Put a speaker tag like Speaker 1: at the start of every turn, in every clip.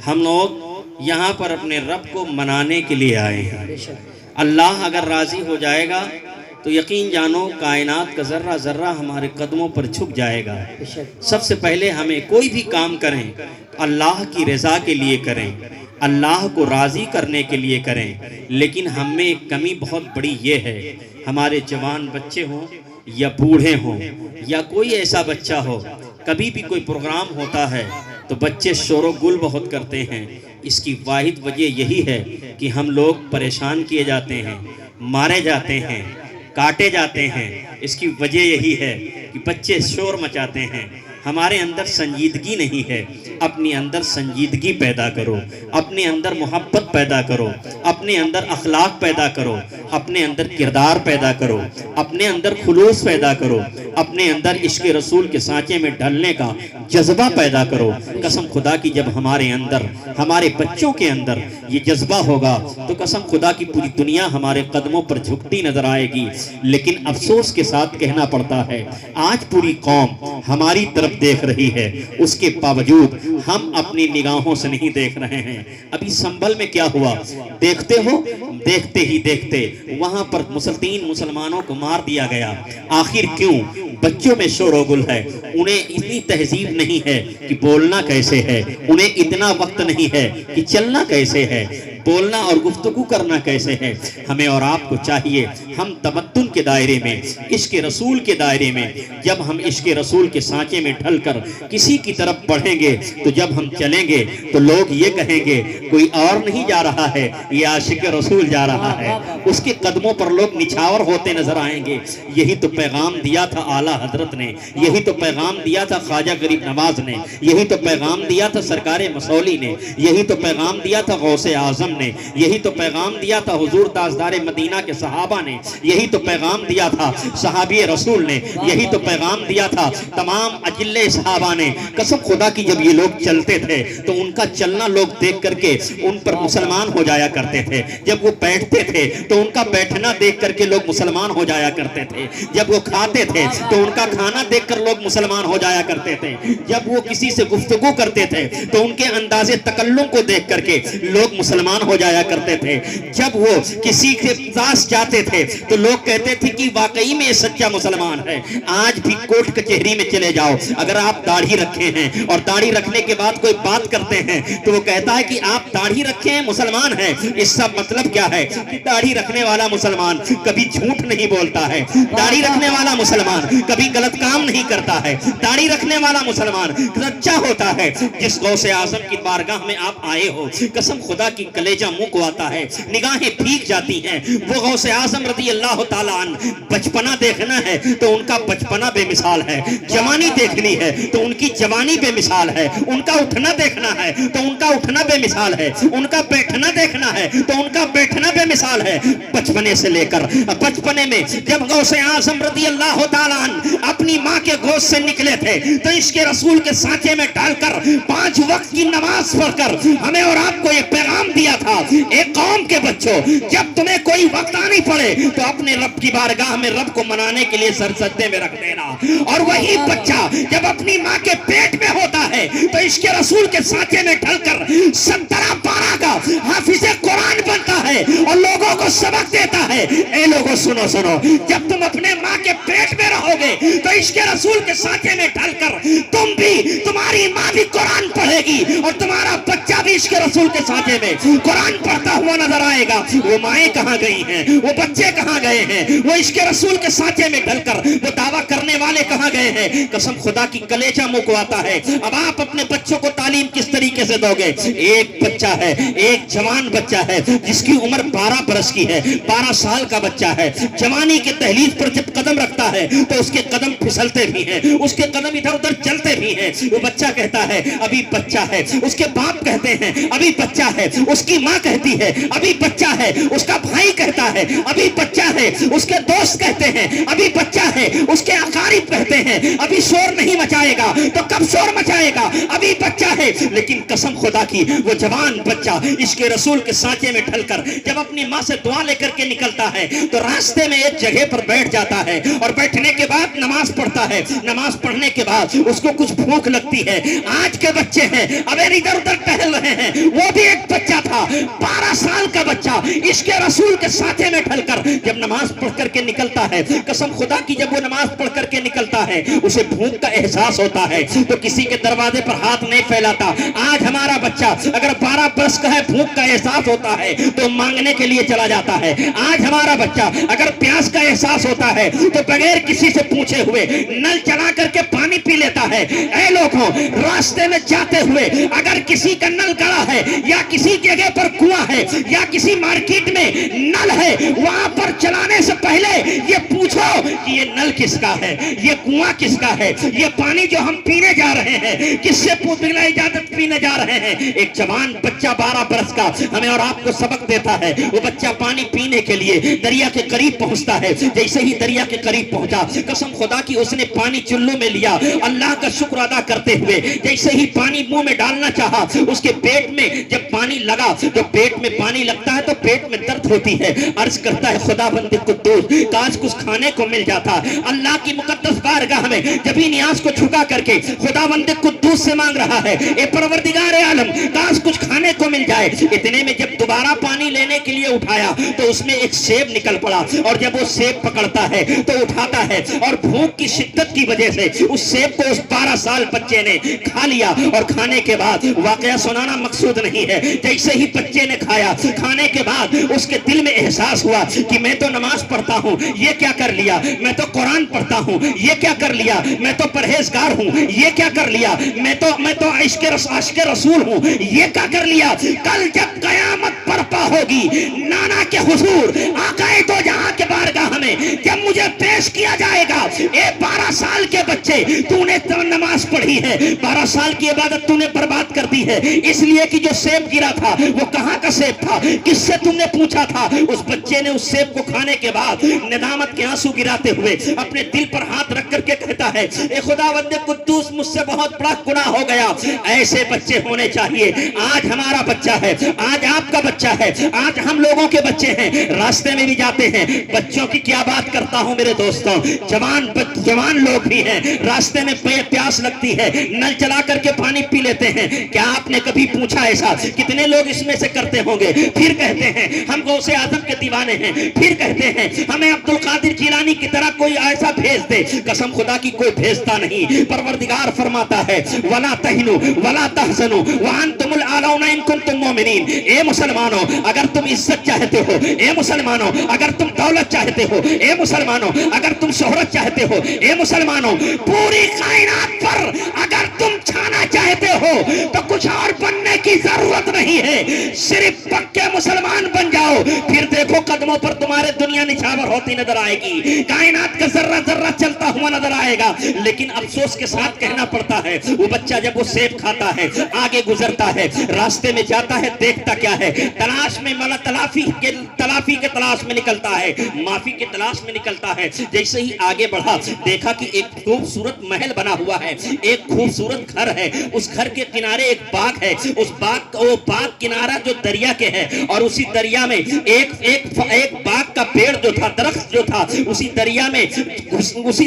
Speaker 1: ہم لوگ یہاں پر اپنے رب کو منانے کے لیے آئے ہیں۔ اللہ اگر راضی ہو جائے گا تو یقین جانو کائنات کا ذرہ ذرہ ہمارے قدموں پر جھک جائے گا۔ سب سے پہلے ہمیں کوئی بھی کام کریں اللہ کی رضا کے لیے کریں، اللہ کو راضی کرنے کے لیے کریں۔ لیکن ہم میں ایک کمی بہت بڑی یہ ہے، ہمارے جوان بچے ہوں یا بوڑھے ہوں یا کوئی ایسا بچہ ہو، کبھی بھی کوئی پروگرام ہوتا ہے تو بچے شور و گل بہت کرتے ہیں۔ اس کی واحد وجہ یہی ہے کہ ہم لوگ پریشان کیے جاتے ہیں، مارے جاتے ہیں، کاٹے جاتے ہیں۔ اس کی وجہ یہی ہے کہ بچے شور مچاتے ہیں، ہمارے اندر سنجیدگی نہیں ہے۔ اپنے اندر سنجیدگی پیدا کرو، اپنے اندر محبت پیدا کرو، اپنے اندر اخلاق پیدا کرو، اپنے اندر کردار پیدا کرو، اپنے اندر خلوص پیدا کرو، اپنے اندر عشق رسول کے سانچے میں ڈھلنے کا جذبہ پیدا کرو۔ قسم خدا کی جب ہمارے اندر، ہمارے بچوں کے اندر یہ جذبہ ہوگا تو قسم خدا کی پوری دنیا ہمارے قدموں پر جھکتی نظر آئے گی۔ لیکن افسوس کے ساتھ کہنا پڑتا ہے آج پوری قوم ہماری طرف دیکھ رہی ہے، اس کے باوجود ہم اپنی نگاہوں سے نہیں دیکھ رہے ہیں۔ ابھی سنبل میں کیا ہوا دیکھتے ہو؟ دیکھتے ہی دیکھتے وہاں پر 3 مسلمانوں کو مار دیا گیا۔ آخر کیوں؟ بچوں میں شور و گل ہے، انہیں اتنی تہذیب نہیں ہے کہ بولنا کیسے ہے، انہیں اتنا وقت نہیں ہے کہ چلنا کیسے ہے، بولنا اور گفتگو کرنا کیسے ہے۔ ہمیں اور آپ کو چاہیے ہم تمدن کے دائرے میں، عشق رسول کے دائرے میں، جب ہم عشق رسول کے سانچے میں ڈھل کر کسی کی طرف بڑھیں گے تو جب ہم چلیں گے تو لوگ یہ کہیں گے کوئی اور نہیں جا رہا ہے، یہ عاشق رسول جا رہا ہے۔ اس کے قدموں پر لوگ نچھاور ہوتے نظر آئیں گے۔ یہی تو پیغام دیا تھا اعلیٰ حضرت نے، یہی تو پیغام دیا تھا خواجہ غریب نواز نے، یہی تو پیغام دیا تھا سرکار مسولی نے، یہی تو پیغام دیا تھا غوث اعظم نے، یہی تو پیغام دیا تھا حضور تاجدار مدینہ کے صحابہ نے، یہی تو پیغام دیا تھا صحابی رسول نے، یہی تو پیغام دیا تھا تمام اجلے صحابہ نے۔ قسم خدا کی جب یہ لوگ چلتے تھے تو ان کا چلنا لوگ دیکھ کر کے ان پر مسلمان ہو جایا کرتے تھے۔ جب وہ بیٹھتے تھے تو ان کا بیٹھنا دیکھ کر کے لوگ مسلمان ہو جایا کرتے تھے۔ جب وہ کھاتے تھے تو ان کا کھانا دیکھ کر لوگ مسلمان ہو جایا کرتے تھے۔ جب وہ کسی سے گفتگو کرتے تھے تو ان کے انداز تکلم کو دیکھ کر کے لوگ مسلمان ہو جایا کرتے تھے۔ جب وہ کسی کے پاس جاتے تھے تو لوگ کہتے تھے کہ واقعی میں سچا مسلمان ہے۔ آج بھی کوٹ کچہری میں چلے جاؤ، اگر آپ داڑھی رکھے ہیں اور داڑھی رکھنے کے بعد کوئی بات کرتے ہیں تو وہ کہتا ہے کہ آپ داڑھی رکھے ہیں مسلمان ہیں۔ اس کا مطلب کیا ہے کہ داڑھی رکھنے والا مسلمان کبھی جھوٹ نہیں بولتا ہے، داڑھی رکھنے والا مسلمان کبھی غلط کام نہیں کرتا ہے، داڑھی رکھنے والا مسلمان سچا ہوتا ہے۔ جس غوث اعظم کی بارگاہ میں آپ آئے ہو، قسم خدا کی کلیجہ منہ کو آتا ہے، نگاہیں بھیگ جاتی ہیں۔ وہ غوث اعظم رضی اللہ تعالیٰ عنہ بچپنا دیکھنا ہے تو ان کا بچپنا بے مثال ہے، جوانی دیکھنی ہے تو ان کی جوانی بے مثال ہے، ان کا اٹھنا دیکھنا ہے تو ان کا اٹھنا بے مثال ہے، ان کا بیٹھنا دیکھنا ہے تو ان کا بیٹھنا بے مثال ہے۔ بچپنے سے لے کر بچپنے میں جب غوث اعظم رضی اللہ تعالیٰ عنہ اپنی ماں کے گود سے نکلے تھے تو عشق رسول کے سانچے میں ڈال کر 5 وقت کی نماز پڑھ کر ہمیں اور آپ کو یہ پیغام دیا تھا، ایک قوم کے بچوں جب تمہیں کوئی وقت آنی پڑے تو اپنے رب کی بارگاہ میں رب کو منانے کے لیے سر سجدے میں رکھ دینا۔ اور وہی بچہ جب اپنی ماں کے پیٹ میں ہوتا ہے تو عشق رسول کے سانچے میں ڈھل کر 17 پارہ کا حافظ قرآن بنتا ہے اور لوگوں کو سبق دیتا ہے۔ اے لوگوں سنو سنو، جب تم اپنے ماں کے پیٹ میں رہو گے تو عشق رسول کے سانچے میں ڈھل کر تم بھی، تمہاری ماں بھی قرآن پڑھے گی اور تمہارا بچہ بھی عشق رسول کے سانچے میں قرآن پڑھتا ہوا نظر آئے گا۔ وہ مائیں کہاں گئی ہیں، وہ بچے کہاں گئے ہیں، وہ عشق رسول کے سانچے میں ڈھل کر وہ دعویٰ کرنے والے کہاں گئے ہیں؟ قسم خدا کی کلیجہ منہ کو آتا ہے۔ اب آپ اپنے بچوں کو تعلیم کس طریقے سے دو گے؟ ایک بچہ ہے، ایک جوان بچہ ہے جس کی عمر 12 برس کی ہے، 12 سال کا بچہ ہے، جوانی کے دہلیز پر جب قدم رکھتا ہے تو اس کے قدم پھسلتے بھی ہیں، اس کے قدم ادھر ادھر چلتے بھی ہیں۔ وہ بچہ کہتا ہے ابھی بچہ ہے، اس کے باپ کہتے ہیں ابھی بچہ ہے، اس کی ماں کہتی ہے ابھی بچہ ہے، اس کا بھائی کہتا ہے ابھی بچہ ہے، اس کے دوست کہتے ہیں ابھی بچہ ہے، اس کے اقارب کہتے ہیں ابھی شور نہیں مچائے گا، تو کب شور مچائے گا؟ ابھی بچہ ہے۔ لیکن قسم خدا کی وہ جوان بچہ عشق رسول کے سانچے میں ڈھل کر جب اپنی ماں سے دعا لے کر کے نکلتا ہے تو راستے میں ایک جگہ پر بیٹھ جاتا ہے اور بیٹھنے کے بعد نماز پڑھتا ہے۔ نماز پڑھنے کے بعد اس کو کچھ بھوک لگتی ہے۔ آج کے بچے ہیں اب ادھر ادھر ٹہل رہے رہے ہیں وہ بھی ایک بچہ تھا، 12 سال کا بچہ، عشق رسول کے ساتھے میں ڈھل کر جب نماز پڑھ کر کے نکلتا ہے، قسم خدا کی جب وہ نماز پڑھ کر کے نکلتا ہے اسے بھوک کا احساس ہوتا ہے تو کسی کے دروازے پر ہاتھ نہیں پھیلاتا۔ آج ہمارا بچہ اگر 12 برس کا ہے، بھوک کا احساس ہوتا ہے تو مانگنے کے لیے چلا جاتا ہے۔ آج ہمارا بچہ اگر پیاس کا احساس ہوتا ہے تو بغیر کسی سے پوچھے ہوئے نل چلا کر کے پانی پی لیتا ہے۔ اے لوگوں، راستے میں جاتے ہوئے اگر کسی کا نل گڑا ہے یا کسی جگہ پر کنواں ہے یا کسی مارکیٹ میں نل ہے، وہاں پر چلانے سے پہلے یہ پوچھو کہ یہ نل کس کا ہے، یہ کنواں کس کا ہے، یہ پانی جو ہم پینے جا رہے ہیں کس سے بلا اجازت پینے جا رہے ہیں۔ ایک جوان بچہ 12 برس کا ہمیں اور آپ کو سبق دیتا ہے۔ وہ بچہ پانی پینے کے لیے دریا کے قریب پہنچتا ہے، جیسے ہی دریا کے قریب پہنچا، قسم خدا کی اس نے پانی چلو میں لیا، اللہ کا شکر ادا کرتے ہوئے جیسے ہی پانی منہ میں ڈالنا چاہا، اس کے پیٹ میں جب پانی لگا، جو پیٹ میں پانی لگتا ہے تو پیٹ میں درد ہوتی ہے، عرض کرتا ہے خدا بند قدوس کاش کچھ کھانے کو مل جاتا۔ اللہ کی مقدس بارگاہ میں جب ہی نیاز کو جھکا کر کے خدا بند قدوس سے مانگ رہا ہے، اے پروردگار عالم کاش کچھ کھانے کو مل جائے۔ اتنے میں جب دوبارہ پانی لینے کے لیے اٹھایا تو اس میں ایک سیب نکل پڑا، اور جب وہ سیب پکڑتا ہے تو اٹھاتا ہے، اور بھوک کی شدت کی وجہ سے اس سیب کو اس 12 سال بچے نے کھا لیا۔ اور کھانے کے بعد واقعہ سنانا مقصود نہیں ہے، جیسے ہی بچے نے کھایا، کھانے کے بعد اس کے دل میں احساس ہوا کہ میں تو نماز پڑھتا ہوں، یہ کیا کر لیا، میں تو قرآن پڑھتا ہوں، یہ کیا کر لیا، میں تو پرہیزگار ہوں، یہ کیا کر لیا، میں تو عشق رسول ہوں، یہ کیا کر لیا۔ کل جب قیامت برپا ہوگی نانا کے حضور آقا تو جہاں کے بارگاہ میں جب مجھے پیش کیا جائے گا، اے 12 سال کے بچے تو نے نماز پڑھی ہے، 12 سال کی عبادت تو نے برباد کر دی ہے، اس لیے کہ جو سیب گرا تھا وہ کہاں کا سیب تھا، کس سے تم نے پوچھا تھا۔ اس بچے نے اس سیب کو کھانے کے بعد ندامت کے آنسو گراتے ہوئے اپنے دل پر ہاتھ رکھ کر کے کہتا ہے، اے خداوند قدوس مجھ سے بہت بڑا گناہ ہو گیا۔ ایسے بچے ہونے چاہیے۔ آج ہمارا بچہ ہے، آج آپ کا بچہ ہے، آج ہم لوگوں کے بچے ہیں، راستے میں بھی جاتے ہیں، بچوں کی کیا بات کرتا ہوں میرے دوستوں، جوان لوگ بھی ہیں، راستے میں پیاس لگتی ہے، نل چلا کر کے پانی پی لیتے ہیں۔ کیا آپ نے کبھی پوچھا ایسا؟ کتنے لوگ اس میں سے کرتے ہوں گے؟ پھر کہتے ہیں ہم غوث اعظم کے دیوانے ہیں، پھر کہتے ہیں ہمیں عبد القادر جیلانی کی طرح کوئی ایسا بھیج دے۔ قسم خدا کی کوئی بھیجتا نہیں۔ پروردگار فرماتا ہے وَلَا تَهِنُوا وَلَا تَحْزَنُوا وَأَنْتُمُ الْأَعْلَوْنَ إِن كُنتُم مُؤْمِنِينَ۔ اے مسلمانوں اگر تم عزت چاہتے ہو، اے مسلمانوں اگر تم دولت چاہتے ہو، اے مسلمانوں اگر تم شہرت چاہتے ہو، اے مسلمانوں پوری کائنات پر اگر تم چھانا چاہتے ہو تو کچھ اور بننے کی ضرورت نہیں ہے، صرف پکے مسلمان بن جاؤ، پھر دیکھو قدموں پر تمہارے دنیا نچھاور ہوتی نظر آئے گی، کائنات کا ذرہ ذرہ چلتا ہوا نظر آئے گا۔ لیکن افسوس کے ساتھ کہنا پڑتا ہے وہ بچہ جب وہ سیب کھاتا ہے، آگے گزرتا ہے، راستے میں جاتا ہے، دیکھتا کیا ہے، تلاش میں تلافی کے تلاش میں نکلتا ہے، معافی کے تلاش میں نکلتا ہے۔ جیسے ہی آگے بڑھا دیکھا کہ ایک خوبصورت محل بنا ہوا ہے، ایک خوبصورت گھر ہے، اس گھر کے کنارے ایک باغ ہے، اس باغ کنارہ جو دریا کے ہے، اور اسی دریا میں ایک باغ کا پیڑ جو تھا، درخت جو تھا اسی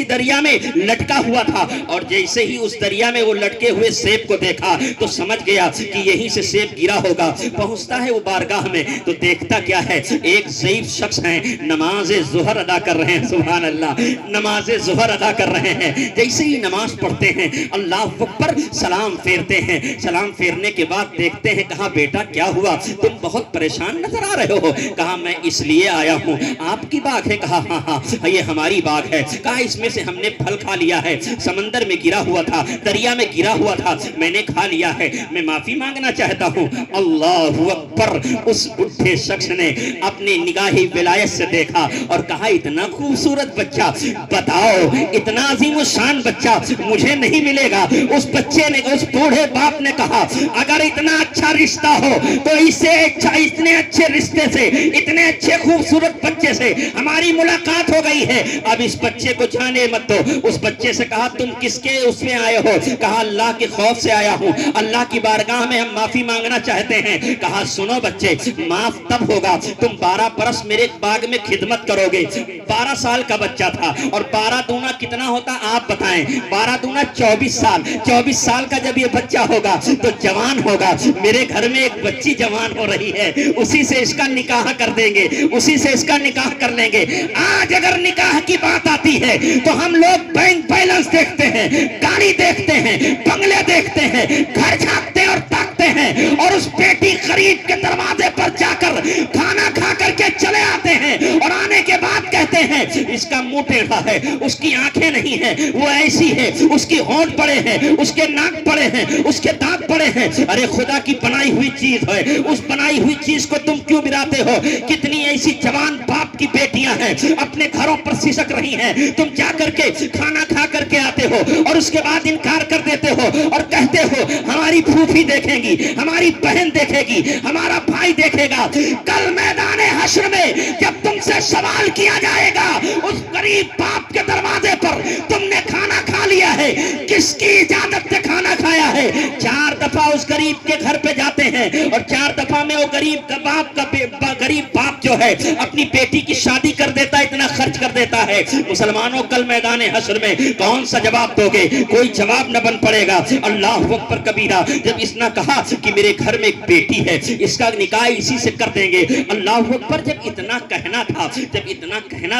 Speaker 1: دریا میں لٹکا ہوا تھا۔ اور جیسے ہی اس دریا میں وہ لٹکے ہوئے سیب کو دیکھا تو سمجھ گیا کہ یہیں سے سیب گرا ہوگا۔ پہنچتا ہے وہ بارگاہ میں تو دیکھتا کیا ہے، ایک ضعیف شخص ہیں، نماز ظہر ادا کر رہے ہیں، سبحان اللہ، نماز ظہر ادا کر رہے ہیں۔ جیسے ہی نماز پڑھتے ہیں اللہ اکبر، سلام پھیرتے ہیں، سلام پھیرنے کے بعد دیکھتے ہیں، کہا بیٹا کیا ہوا، تم بہت پریشان نظر آ رہے ہو۔ کہا میں اس لیے آیا ہوں، آپ کی باغ ہے؟ کہا ہاں یہ ہماری باغ ہے۔ کہا اس میں سے ہم نے پھل کھا لیا ہے، سمندر میں گرا ہوا تھا، دریا میں گرا ہوا تھا، میں نے کھا لیا ہے، میں معافی مانگنا چاہتا ہوں۔ اللہ اکبر، اس بڈھے شخص نے اپنی نگاہی ولایت سے دیکھا اور کہا اتنا خوبصورت بچہ، بتاؤ اتنا عظیم الشان بچہ مجھے نہیں ملے گا۔ اس بچے نے، اس بوڑھے باپ نے کہا اگر اتنا اچھا رشتہ ہو تو اتنے اچھے رشتے سے، اتنے اچھے خوبصورت بچے سے ہماری ملاقات ہو گئی ہے، اب اس بچے کو جانے مت دو۔ اس بچے سے کہا تم کس کے اس میں آئے ہو؟ کہا اللہ کے خوف سے آیا ہوں، اللہ کی بارگاہ میں ہم معافی مانگنا چاہتے ہیں۔ کہا سنو بچے، معاف تب ہوگا تم 12 برس میرے باغ میں خدمت کرو گے۔ 12 سال کا بچہ تھا، اور 12 دونا کتنا ہوتا آپ بتائیں؟ 12 دونا 24 سال۔ 24 سال کا جب یہ بچہ ہوگا تو جوان ہوگا۔ میرے گھر میں ایک بچی جوان ہو رہی ہے، اسی سے اس کا نکاح کر دیں گے، اسی سے اس کا نکاح کر لیں گے۔ آج اگر نکاح کی بات آتی ہے تو ہم لوگ بینک بیلنس دیکھتے ہیں، گاڑی دیکھتے ہیں، بنگلے دیکھتے ہیں، گھر جھانکتے ہیں اور تاکتے ہیں، اور اس بیٹی غریب کے دروازے پر جا کر کھانا کھا کر کے چلے آتے ہیں، اور آنے کے بعد کہتے ہیں اس کا منہ ٹیڑھا ہے، اس کی آنکھیں نہیں ہیں، وہ ایسی ہے، اس کی ہونٹ بڑے ہیں، اس کے ناک بڑے ہیں، اس کے دانت بڑے ہیں۔ ارے خدا کی بنائی ہوئی چیز ہے، اس بنائی ہوئی چیز کو تم کیوں گراتے ہو؟ کتنی ایسی جوان باپ کی بیٹیاں ہیں اپنے گھروں پر سسک رہی ہیں، تم جا کر کے کھانا کھا کر کے آتے ہو اور اس کے بعد انکار کر دیتے ہو اور کہتے ہو ہماری پھوپھی دیکھیں گی، ہماری بہن دیکھے گی، ہمارا بھائی دیکھے گا۔ کل میدان حشر میں جب تم سے سوال کیا جائے گا اس غریب باپ کے دروازے پر تم نے کھانا کھا لیا ہے، کس کی اجازت سے کھانا کھایا ہے؟ 4 دفعہ اس غریب کے گھر پہ جاتے ہیں اور 4 دفعہ میں وہ غریب باپ جو ہے اپنی بیٹی کی شادی کر دیتا ہے، اتنا خرچ کر دیتا ہے۔ مسلمانوں کل میدان حشر میں کون سا جواب دو گے؟ کوئی جواب نہ بن پڑے گا۔ اللہ اکبر کبیرہ، جب اس نے کہا کہ میرے گھر میں ایک بیٹی ہے، اس کا نکاح اسی سے کر دیں گے، اللہ اکبر، جب اتنا کہنا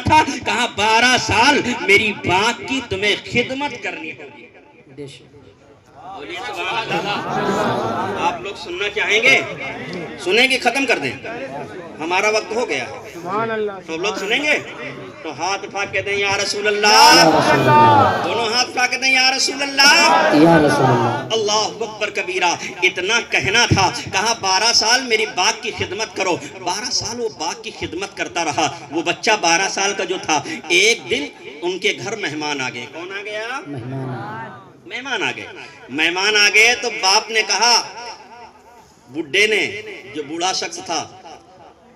Speaker 1: تھا کہا 12 سال میری باپ کی تمہیں خدمت کرنی ہوگی۔ بولیے سبحان اللہ۔ آپ لوگ سننا چاہیں گے؟ سنیں گے؟ ختم کر دیں؟ ہمارا وقت ہو گیا، تو لوگ سنیں گے تو ہاتھ اٹھا کے دیں یا رسول اللہ، دونوں ہاتھ اٹھا کے دیں یا رسول اللہ، یا رسول اللہ۔ اللہ اکبر کبیرہ، اتنا کہنا تھا، کہا 12 سال میری باغ کی خدمت کرو۔ 12 سال وہ باغ کی خدمت کرتا رہا۔ وہ بچہ 12 سال کا جو تھا، ایک دن ان کے گھر مہمان آ گئے۔ کون آ گیا؟ مہمان آ گئے تو باپ نے کہا، بڈھے نے، جو بوڑھا شخص تھا،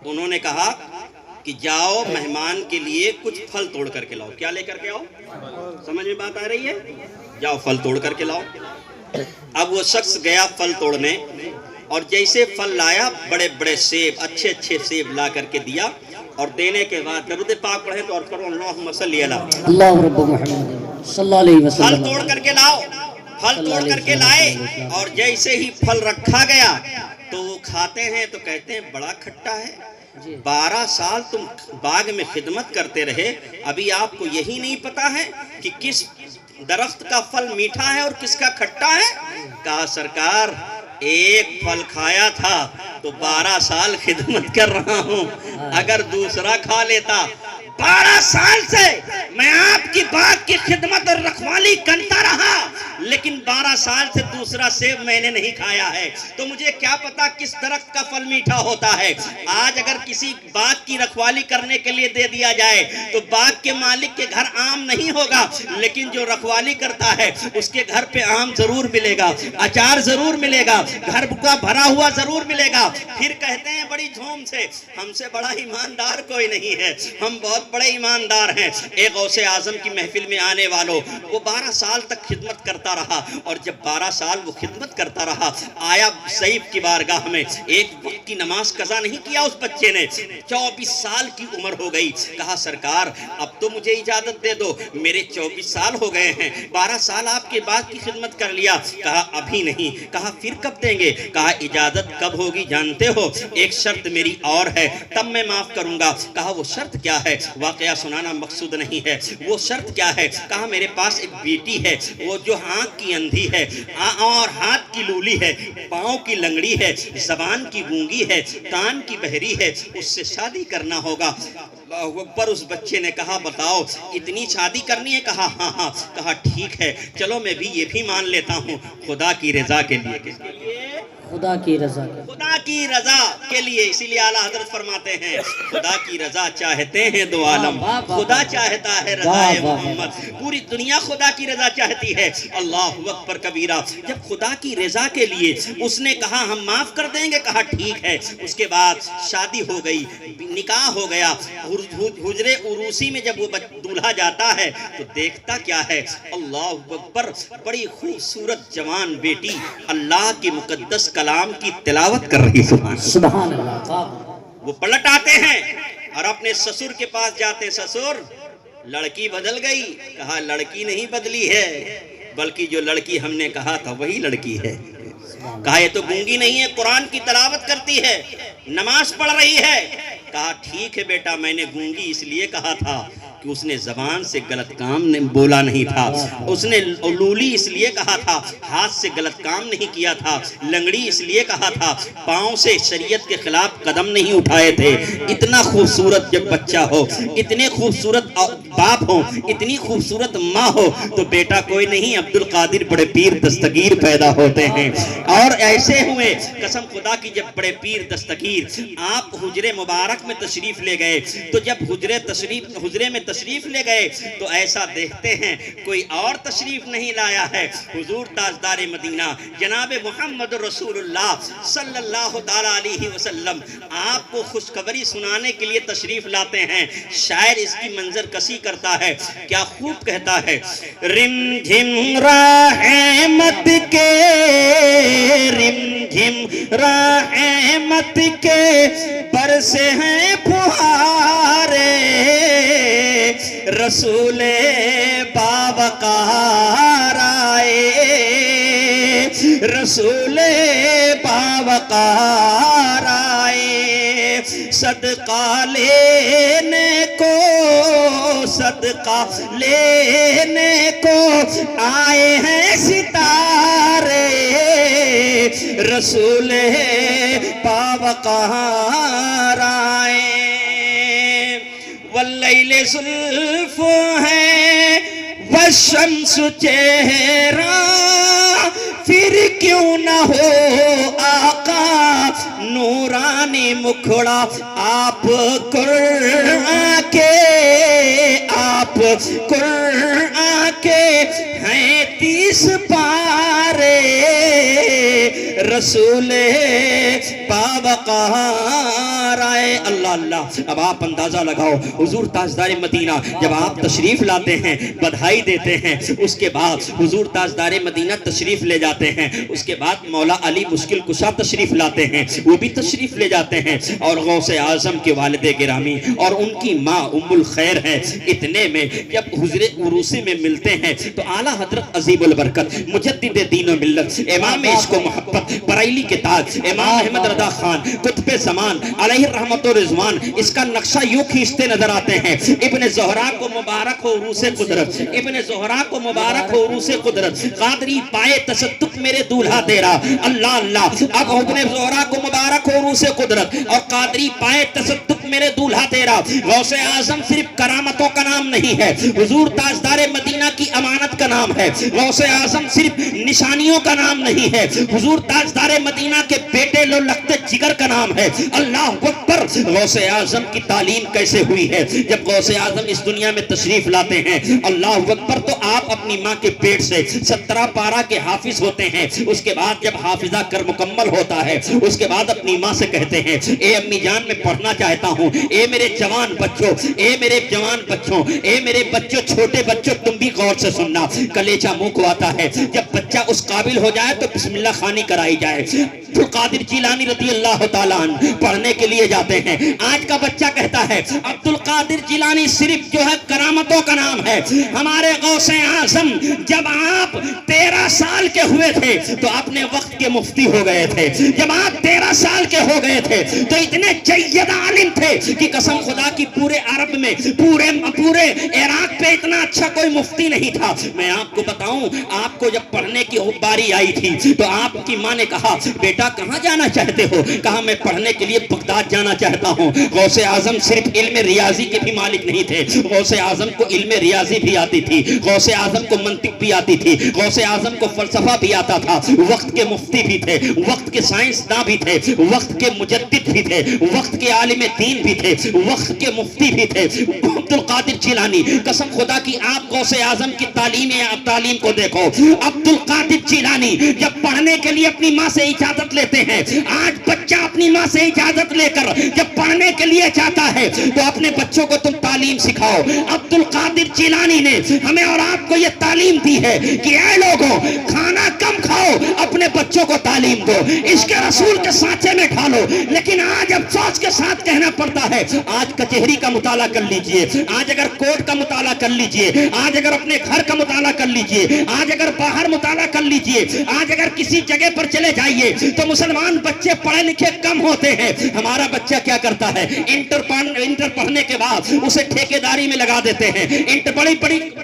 Speaker 1: انہوں نے کہا کہ جاؤ مہمان کے لیے کچھ پھل توڑ کر کے لاؤ۔ کیا لے کر کے آؤ؟ سمجھ میں بات آ رہی ہے؟ جاؤ پھل توڑ کر کے لاؤ۔ اب وہ شخص گیا پھل توڑنے، اور جیسے پھل لایا، بڑے بڑے سیب، اچھے اچھے سیب لا کر کے دیا، اور دینے کے بعد درود پاک پڑھے تو اور کرو اللہم صلی علی
Speaker 2: اللہ رب محمد صلی اللہ علیہ وسلم۔
Speaker 1: پھل توڑ کر کے لاؤ، پھل توڑ کر کے لائے، اور جیسے ہی پھل رکھا گیا تو وہ کھاتے ہیں تو کہتے ہیں بڑا کھٹا ہے۔ 12 سال تم باغ میں خدمت کرتے رہے، ابھی آپ کو یہی نہیں پتا ہے کہ کس درخت کا پھل میٹھا ہے اور کس کا کھٹا ہے؟ کہا سرکار ایک پھل کھایا تھا تو 12 سال خدمت کر رہا ہوں، اگر دوسرا کھا لیتا 12 سال سے میں آپ کی باغ کی خدمت اور رکھوالی کرتا رہا، لیکن 12 سال سے دوسرا سیب میں نے نہیں کھایا ہے، تو مجھے کیا پتا کس درخت کا پھل میٹھا ہوتا ہے۔ آج اگر کسی باغ کی رکھوالی کرنے کے لیے دے دیا جائے تو باغ کے مالک کے گھر آم نہیں ہوگا، لیکن جو رکھوالی کرتا ہے اس کے گھر پہ آم ضرور ملے گا، اچار ضرور ملے گا، گھر کا بھرا ہوا ضرور ملے گا۔ پھر کہتے ہیں بڑی جھوم سے، ہم سے بڑا ایماندار کوئی نہیں ہے، ہم بہت بڑے ایماندار ہیں۔ ایک غوث اعظم کی محفل میں آنے والوں، وہ 12 سال تک خدمت کرتا رہا، اور جب 12 سال وہ خدمت کرتا رہا، آیا سیف کی بارگاہ میں، ایک وقت کی نماز قضا نہیں کیا اس بچے نے، 24 سال کی عمر ہو گئی۔ کہا سرکار اب تو مجھے اجازت دے دو، میرے 24 سال ہو گئے ہیں، 12 سال آپ کے بعد کی خدمت کر لیا۔ کہا ابھی نہیں۔ کہا پھر کب دیں گے؟ کہا اجازت کب ہوگی جانتے ہو؟ ایک شرط میری اور ہے، تب میں معاف کروں گا۔ کہا وہ شرط کیا ہے؟ واقعہ سنانا مقصود نہیں ہے، وہ شرط کیا ہے؟ کہا میرے پاس ایک بیٹی ہے، وہ جو آنکھ کی اندھی ہے اور ہاتھ کی لولی ہے، پاؤں کی لنگڑی ہے، زبان کی گونگی ہے، کان کی بہری ہے، اس سے شادی کرنا ہوگا۔ اللہ اکبر۔ اس بچے نے کہا بتاؤ اتنی شادی کرنی ہے؟ کہا ہاں ہاں۔ کہا ٹھیک ہے چلو میں بھی یہ بھی مان لیتا ہوں، خدا کی رضا کے لیے۔ کس کے لیے؟
Speaker 2: خدا کی رضا کے،
Speaker 1: خدا کی رضا کے لیے، اسی لیے اعلیٰ حضرت فرماتے ہیں خدا کی رضا چاہتے ہیں دو عالم، خدا چاہتا ہے رضا محمد، پوری دنیا خدا کی رضا چاہتی ہے۔ اللہ اکبر کبیرہ، جب خدا کی رضا کے لیے اس نے کہا ہم معاف کر دیں گے، کہا ٹھیک ہے، اس کے بعد شادی ہو گئی، نکاح ہو گیا، حجرے عروسی میں جب وہ دولہا جاتا ہے تو دیکھتا کیا ہے، اللہ اکبر، بڑی خوبصورت جوان بیٹی اللہ کے مقدس کلام کی تلاوت کر رہی،
Speaker 2: سبحان اللہ۔
Speaker 1: وہ پلٹ آتے ہیں اور اپنے سسر کے پاس جاتے ہیں، سسر لڑکی بدل گئی، کہا لڑکی نہیں بدلی ہے، بلکہ جو لڑکی ہم نے کہا تھا وہی لڑکی ہے۔ کہا یہ تو گونگی نہیں ہے، قرآن کی تلاوت کرتی ہے، نماز پڑھ رہی ہے۔ کہا ٹھیک ہے بیٹا، میں نے گونگی اس لیے کہا تھا کہ اس نے زبان سے غلط کام بولا نہیں تھا، اس نے لولی اس لیے کہا تھا، ہاتھ سے غلط کام نہیں کیا تھا، لنگڑی اس لیے کہا تھا، پاؤں سے شریعت کے خلاف قدم نہیں اٹھائے تھے۔ اتنا خوبصورت جب بچہ ہو، اتنے خوبصورت باپ ہو، اتنی خوبصورت ماں ہو تو بیٹا کوئی نہیں، عبد القادر بڑے پیر دستگیر پیدا ہوتے ہیں۔ اور ایسے ہوئے قسم خدا کی، جب بڑے پیر دستگیر آپ حجرے مبارک میں تشریف لے گئے تو جب حجرے میں تشریف لے گئے تو ایسا دیکھتے ہیں کوئی اور تشریف نہیں لایا ہے، حضور تاجدار مدینہ جناب محمد رسول اللہ صلی اللہ تعالی علیہ وسلم آپ کو خوشخبری سنانے کے لیے تشریف لاتے ہیں۔ شاعر اس کی منظر کشی کرتا ہے، کیا خوب کہتا ہے، رم جھم رحمت کے، رم جھم رحمت کے برسے ہیں پہارے، رسول باوقار آئے، رسول باوقار آئے، صدقہ لینے کو، صدقہ لینے کو آئے ہیں ستارے، رسول باوقار آئے۔ واللیل زلف ہے والشمس چہرہ، پھر کیوں نہ ہو آقا نورانی مکھڑا، آپ قرآن کے، آپ قرآن کے ہیں 30 پارے، رسول باوقار آئے۔ اللہ اللہ، اب آپ اندازہ لگاؤ، حضور تاجدار مدینہ جب آپ تشریف لاتے ہیں، بدھائی دیتے ہیں، اس کے بعد حضور تاجدار مدینہ تشریف لے جاتے ہیں، اس کے بعد مولا علی مشکل کشا تشریف لاتے ہیں، وہ بھی تشریف لے جاتے ہیں، اور غوث اعظم کے والد گرامی اور ان کی ماں ام الخیر ہے۔ اتنے میں جب حضور عروسی میں ملتے ہیں تو اعلیٰ حضرت عظیم البرکت مجدد دین و ملت، امام عشق و محبت، بریلی کے تاج، امام احمد رضا خان قطب زمان علیہ رحمت و رضوان، اس کا نقشہ یوں کھینچتے نظر آتے ہیں، ابن زہرا کو مبارک ہو عروس قدرت، ابن زہرا کو مبارک ہو عروس قدرت، قادری پائے تصدق میرے دولہا تیرا، اللہ اللہ، اب ابن زہرا کو مبارک ہو عروس قدرت اور قادری پائے تصدق میرے دولہا تیرا۔ غوث اعظم صرف کرامتوں کا نام نہیں ہے، حضور تاجدار مدینہ کی امانت کا نام ہے۔ غوث اعظم صرف نشانیوں کا نام نہیں ہے، حضور تاجدار مدینہ کے بیٹے لو لخت جگر کا نام ہے۔ اللہ اکبر، غوث اعظم کی تعلیم کیسے ہوئی ہے؟ جب غوث اعظم اس دنیا میں تشریف لاتے ہیں، اللہ اکبر، تو آپ اپنی ماں کے پیٹ سے 17 پارہ کے حافظ ہوتے ہیں۔ اس کے بعد جب حافظہ کر مکمل ہوتا ہے، اس کے بعد اپنی ماں سے کہتے ہیں، اے امی جان میں پڑھنا چاہتا ہوں، اے میرے جوان بچوں، اے میرے جوان بچوں، اے میرے بچوں، چھوٹے بچوں، تم بھی غور سے سننا۔ کلیجہ منہ کو آتا ہے، جب بچہ اس قابل ہو جائے تو بسم اللہ خوانی کرائی جائے۔ عبد القادر جیلانی رضی اللہ تعالیٰ عنہ پڑھنے کے لیے جاتے ہیں۔ آج کا بچہ کہتا ہے عبد القادر جیلانی صرف جو ہے کرامتوں کا نام ہے۔ ہمارے غوث اعظم جب آپ 13 سال کے ہوئے تھے تو اپنے وقت کے مفتی ہو گئے تھے۔ جب آپ 13 سال کے ہو گئے تھے تو اتنے جید عالم تھے کہ قسم خدا کی پورے عرب میں، پورے عراق پہ اتنا اچھا کوئی مفتی نہیں تھا۔ میں آپ کو بتاؤں، آپ کو جب پڑھنے کی باری آئی تھی تو آپ کی ماں نے کہا، بیٹا کہاں جانا چاہتے ہو؟ کہا میں پڑھنے کے لیے بغداد جانا چاہتا ہوں۔ غوث اعظم صرف علم ریاضی کے بھی مالک نہیں تھے، غوث اعظم کو علم ریاضی بھی آتی تھی۔ غوث اعظم کو منطق بھی آتی تھی، غوث اعظم کو فلسفہ بھی آتا تھا، وقت کے مفتی بھی تھے، وقت کے سائنسداں بھی تھے، وقت کے مجدد بھی تھے، وقت کے عالم دین بھی تھے، وقت کے مفتی بھی تھے۔ عبد القادر جیلانی، قسم خدا کی آپ غوث اعظم کی تعلیم کو دیکھو۔ عبد القادر جیلانی جب پڑھنے کے لیے اپنی ماں سے اجازت لیتے ہیں، آج بچہ اپنی ماں سے اجازت لے کر جب پڑھنے کے لیے چاہتا ہے تو اپنے بچوں کو تم تعلیم سکھاؤ۔ عبد القادر جیلانی نے ہمیں اور آپ کو یہ تعلیم دی ہے کہ اے لوگوں، کھانا کم کھاؤ، اپنے بچوں کو تعلیم دو، عشق رسول کے سانچے میں ڈھالو۔ لیکن آج افسوس کے ساتھ کہنا پڑتا ہے، آج کچہری کا مطالعہ کر لیجئے، آج اگر کورٹ کا مطالعہ کر لیجئے، آج اگر اپنے گھر کا مطالعہ کر لیجئے، آج اگر باہر مطالعہ کر لیجئے، آج اگر کسی جگہ پر چلے جائیے تو مسلمان بچے پڑھے لکھے کم ہوتے ہیں۔ ہمارا بچہ کیا کرتا ہے؟ انٹر پڑھنے کے بعد اسے ٹھیکیداری میں لگا دیتے ہیں۔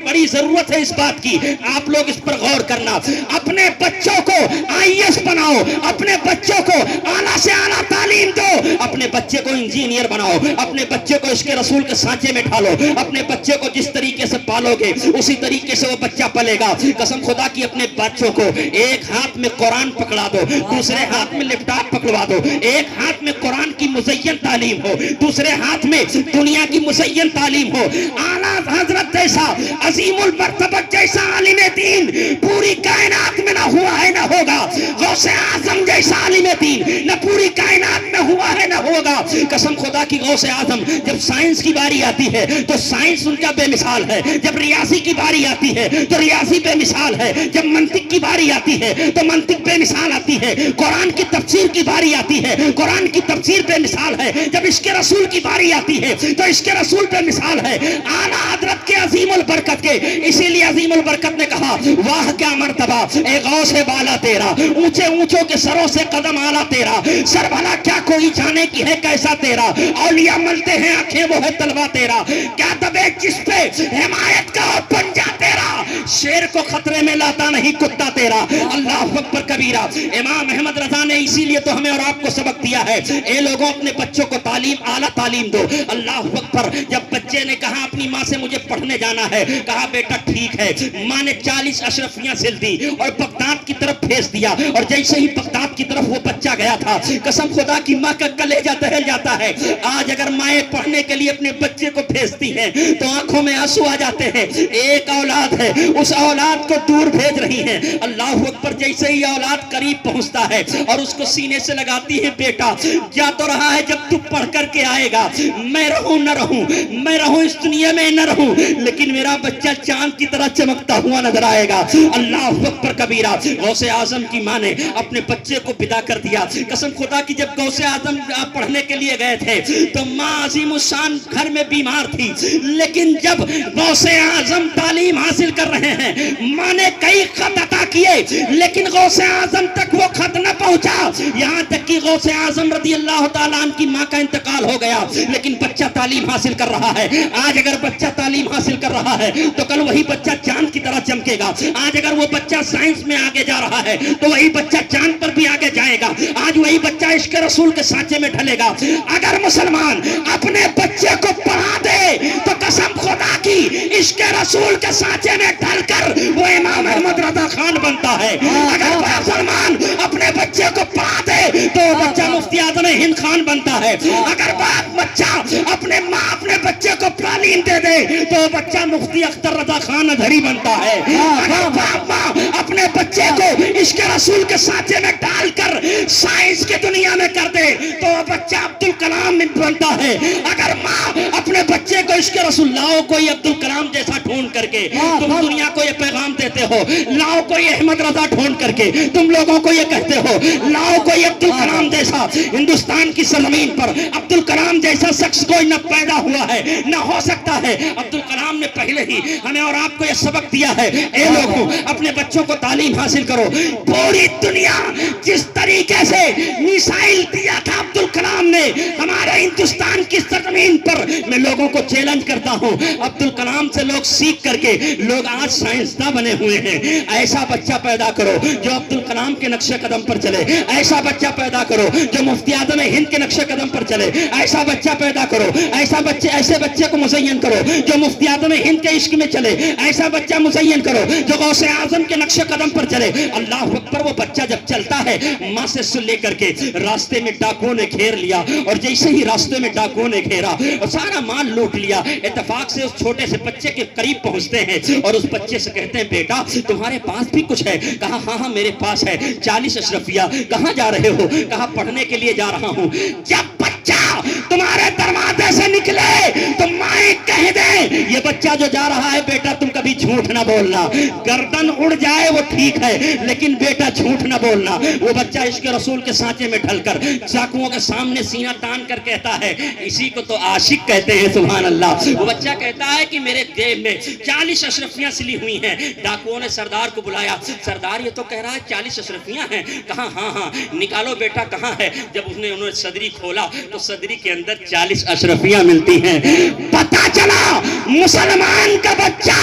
Speaker 1: بڑی ضرورت ہے اس بات کی، آپ لوگ اس پر غور کرنا۔ اپنے بچوں کو IAS بناؤ، اپنے بچوں کو اعلیٰ سے اعلیٰ تعلیم دو، اپنے بچے کو انجینئر بناؤ، اپنے بچے کو عشق رسول کے سانچے میں ڈھالو۔ اپنے بچے کو جس طریقے سے پالو گے اسی طریقے سے وہ بچہ پلے گا۔ قسم خدا کی اپنے بچوں کو ایک ہاتھ میں قرآن پکڑا دو، دوسرے ہاتھ میں لیپ ٹاپ پکڑوا دو، ایک ہاتھ میں قرآن کی مزین تعلیم ہو، دوسرے ہاتھ میں دنیا کی مزین تعلیم ہو۔ اعلیٰ حضرت جیسا عظیم المرتبت جیسا عالم دین پوری کائنات میں نہ ہوا ہے نہ ہوگا، غوث اعظم جیسا عالم دین نہ پوری کائنات میں ہوا ہے نہ ہوگا۔ قسم خدا کی غوث اعظم جب سائنس کی باری آتی ہے تو سائنس ان کا بے مثال ہے، جب ریاضی کی باری آتی ہے تو ریاضی بے مثال ہے، جب منطق کی باری آتی ہے تو منطق بے مثال آتی ہے، قرآن کی تفسیر کی باری آتی ہے قرآن کی تفسیر بے مثال ہے، جب عشق رسول کی باری آتی ہے تو عشق رسول بے مثال ہے۔ اعلیٰ حضرت کے عظیم البرکت کے، اسی لیے عظیم البرکت نے کہا واہ کیا مرتبہ اے غوث بالا تیرا، اونچے اونچوں کے سروں سے قدم آلا تیرا، سر بھلا کیا کوئی جانے کی ہے کیسا تیرا، اولیاء ملتے ہیں آنکھیں وہ ہے تلوا تیرا، کیا دبے جس پہ حمایت کا پنجا تیرا، شیر کو خطرے میں لاتا نہیں کتا تیرا۔ اللہ اکبر کبیرہ۔ امام احمد رضا نے اسی لیے تو ہمیں اور آپ کو سبق دیا ہے، اے لوگوں اپنے بچوں کو تعلیم اعلیٰ تعلیم دو۔ اللہ اکبر۔ جب بچے نے کہا اپنی ماں سے مجھے پڑھنے جانا ہے، کہا بیٹا ٹھیک ہے، ماں نے 40 اشرفیاں سل دی اور بغداد کی طرف بھیج دیا، اور جیسے ہی بغداد کی طرف وہ بچہ گیا تھا، قسم خدا کی ماں کا کلیجہ دہل جاتا ہے۔ آج اگر مائیں پڑھنے کے لیے اپنے بچے کو بھیجتی ہیں تو آنکھوں میں آنسو آ جاتے ہیں، ایک اولاد ہے اس اولاد کو دور بھیج رہی ہیں۔ اللہ اکبر۔ جیسے ہی اولاد قریب پہنچتا ہے اور اس کو سینے سے لگاتی ہے، بیٹا جا تو رہا ہے جب تو پڑھ کر کے آئے گا، میں رہوں نہ رہوں، میں رہوں اس دنیا میں نہ رہوں، لیکن میرا بچہ چاند کی طرح چمکتا ہوا نظر آئے گا۔ اللہ اکبر کبیرہ۔ غوث اعظم کی ماں نے اپنے بچے کو بدا کر دیا۔ قسم خدا کی جب غوث اعظم پڑھنے کے لیے گئے تھے تو ماں عظیم الشان گھر میں بیمار تھی، لیکن جب غوث اعظم تعلیم حاصل کر رہے ہیں، ماں نے کئی خط عطا کیے لیکن غوث اعظم تک وہ خط نہ پہنچا، یہاں تک کہ غوث اعظم رضی اللہ تعالیٰ عنہ کی ماں کا انتقال ہو گیا، لیکن بچہ تعلیم حاصل کر رہا ہے۔ آج اگر بچہ تعلیم حاصل کر رہا ہے تو کل وہی بچہ چاند کی طرح چمکے گا۔ آج اگر وہ بچہ سائنس میں آگے جا رہا ہے تو وہی بچہ چاند پر بھی آگے جائے گا۔ آج وہی بچہ عشق رسول کے سانچے میں ڈھلے گا۔ اگر مسلمان اپنے بچے کو پڑھا دے تو قسم خدا کی عشق رسول کے سانچے میں ڈھل کر وہ امام احمد رضا خان بنتا ہے۔ اگر مسلمان اپنے بچے کو پڑھا دے تو وہ بچہ مفتی اعظم ہند خان بنتا ہے۔ اگر باپ بچہ اپنے بچے کو تعلیم دے دے تو بچہ مفتی اختر رضا خان ادھری بنتا ہے۔ اگر باپ ماں اپنے بچے کو عشق رسول کے سانچے میں ڈال کر سائنس کی دنیا میں کر دے تو بچہ عبد الکلام بنتا ہے۔ اگر ماں اپنے بچے کو عشق رسول، لاؤ کوئی عبد الکلام جیسا ڈھونڈ کر کے تم دنیا کو یہ پیغام دیتے ہو، لاؤ کوئی احمد رضا ڈھونڈ کر کے تم لوگوں کو یہ کہتے ہو، لاؤ کوئی عبد الکلام جیسا، ہندوستان کی سرزمین پر عبد الکلام جیسا شخص کوئی نہ پیدا ہوا ہے نہ ہو سکتا ہے۔ عبد الکلام نے پہلے ہی ہمیں اور آپ کو یہ سبق دیا ہے، اے لوگوں اپنے بچوں کو تعلیم حاصل کرو۔ پوری دنیا جس طریقے سے میسائل دیا تھا عبد الکلام سامنے ہمارے ہندوستان کی سرزمین پر میں لوگوں کو چیلنج کرتا ہوں، عبدالکلام سے لوگ سیکھ کر کے لوگ آج سائنسداں بنے ہوئے ہیں۔ ایسا بچہ پیدا کرو جو عبدالکلام کے نقش قدم پر چلے، ایسا بچہ پیدا کرو جو مفتی اعظم ہند کے نقش قدم پر چلے، ایسا بچہ پیدا کرو، ایسے بچے کو مزین کرو جو مفتی اعظم ہند کے عشق میں چلے، ایسا بچہ مزین کرو جو غوث اعظم کے نقش قدم پر چلے۔ اللہ اکبر! وہ بچہ جب چلتا ہے، ماں سے سن لے کر کے راستے میں ڈاکوؤں نے گھیر لیا، اور جیسے ہی راستے میں ڈاکوؤں نے گھیرا اور سارا مال لوٹ لیا، اتفاق سے اس چھوٹے سے بچے کے قریب پہنچتے ہیں اور اس بچے سے کہتے ہیں بیٹا تمہارے پاس بھی کچھ ہے؟ کہا ہاں میرے پاس ہے 40 اشرفیہ۔ کہاں جا رہے ہو؟ کہا پڑھنے کے لیے جا رہا ہوں۔ جب بچہ تمہارے دروازے سے نکلے تو مائیں کہہ دیں یہ بچہ جو جا رہا ہے بیٹا تم کبھی جھوٹ نہ بولنا، گردن اڑ جائے وہ ٹھیک ہے لیکن بیٹا جھوٹ نہ بولنا۔ وہ بچہ عشق رسول کے سانچے میں ڈھل کر چاقوؤں کے سامنے سینہ تان کر کہتا ہے، اسی کو تو عاشق کہتے ہیں، سبحان اللہ۔ وہ بچہ کہتا ہے کہ میرے جیب میں 40 اشرفیاں سلی ہوئی ہیں۔ ڈاکوؤں نے سردار کو بلایا، سردار یہ تو کہہ رہا ہے 40 اشرفیاں ہیں۔ کہا ہاں نکالو بیٹا کہاں ہے؟ جب انہوں نے صدری کھولا تو صدری کے اندر 40 اشرفیاں ملتی ہیں۔ پتہ چلا مسلمان کا بچہ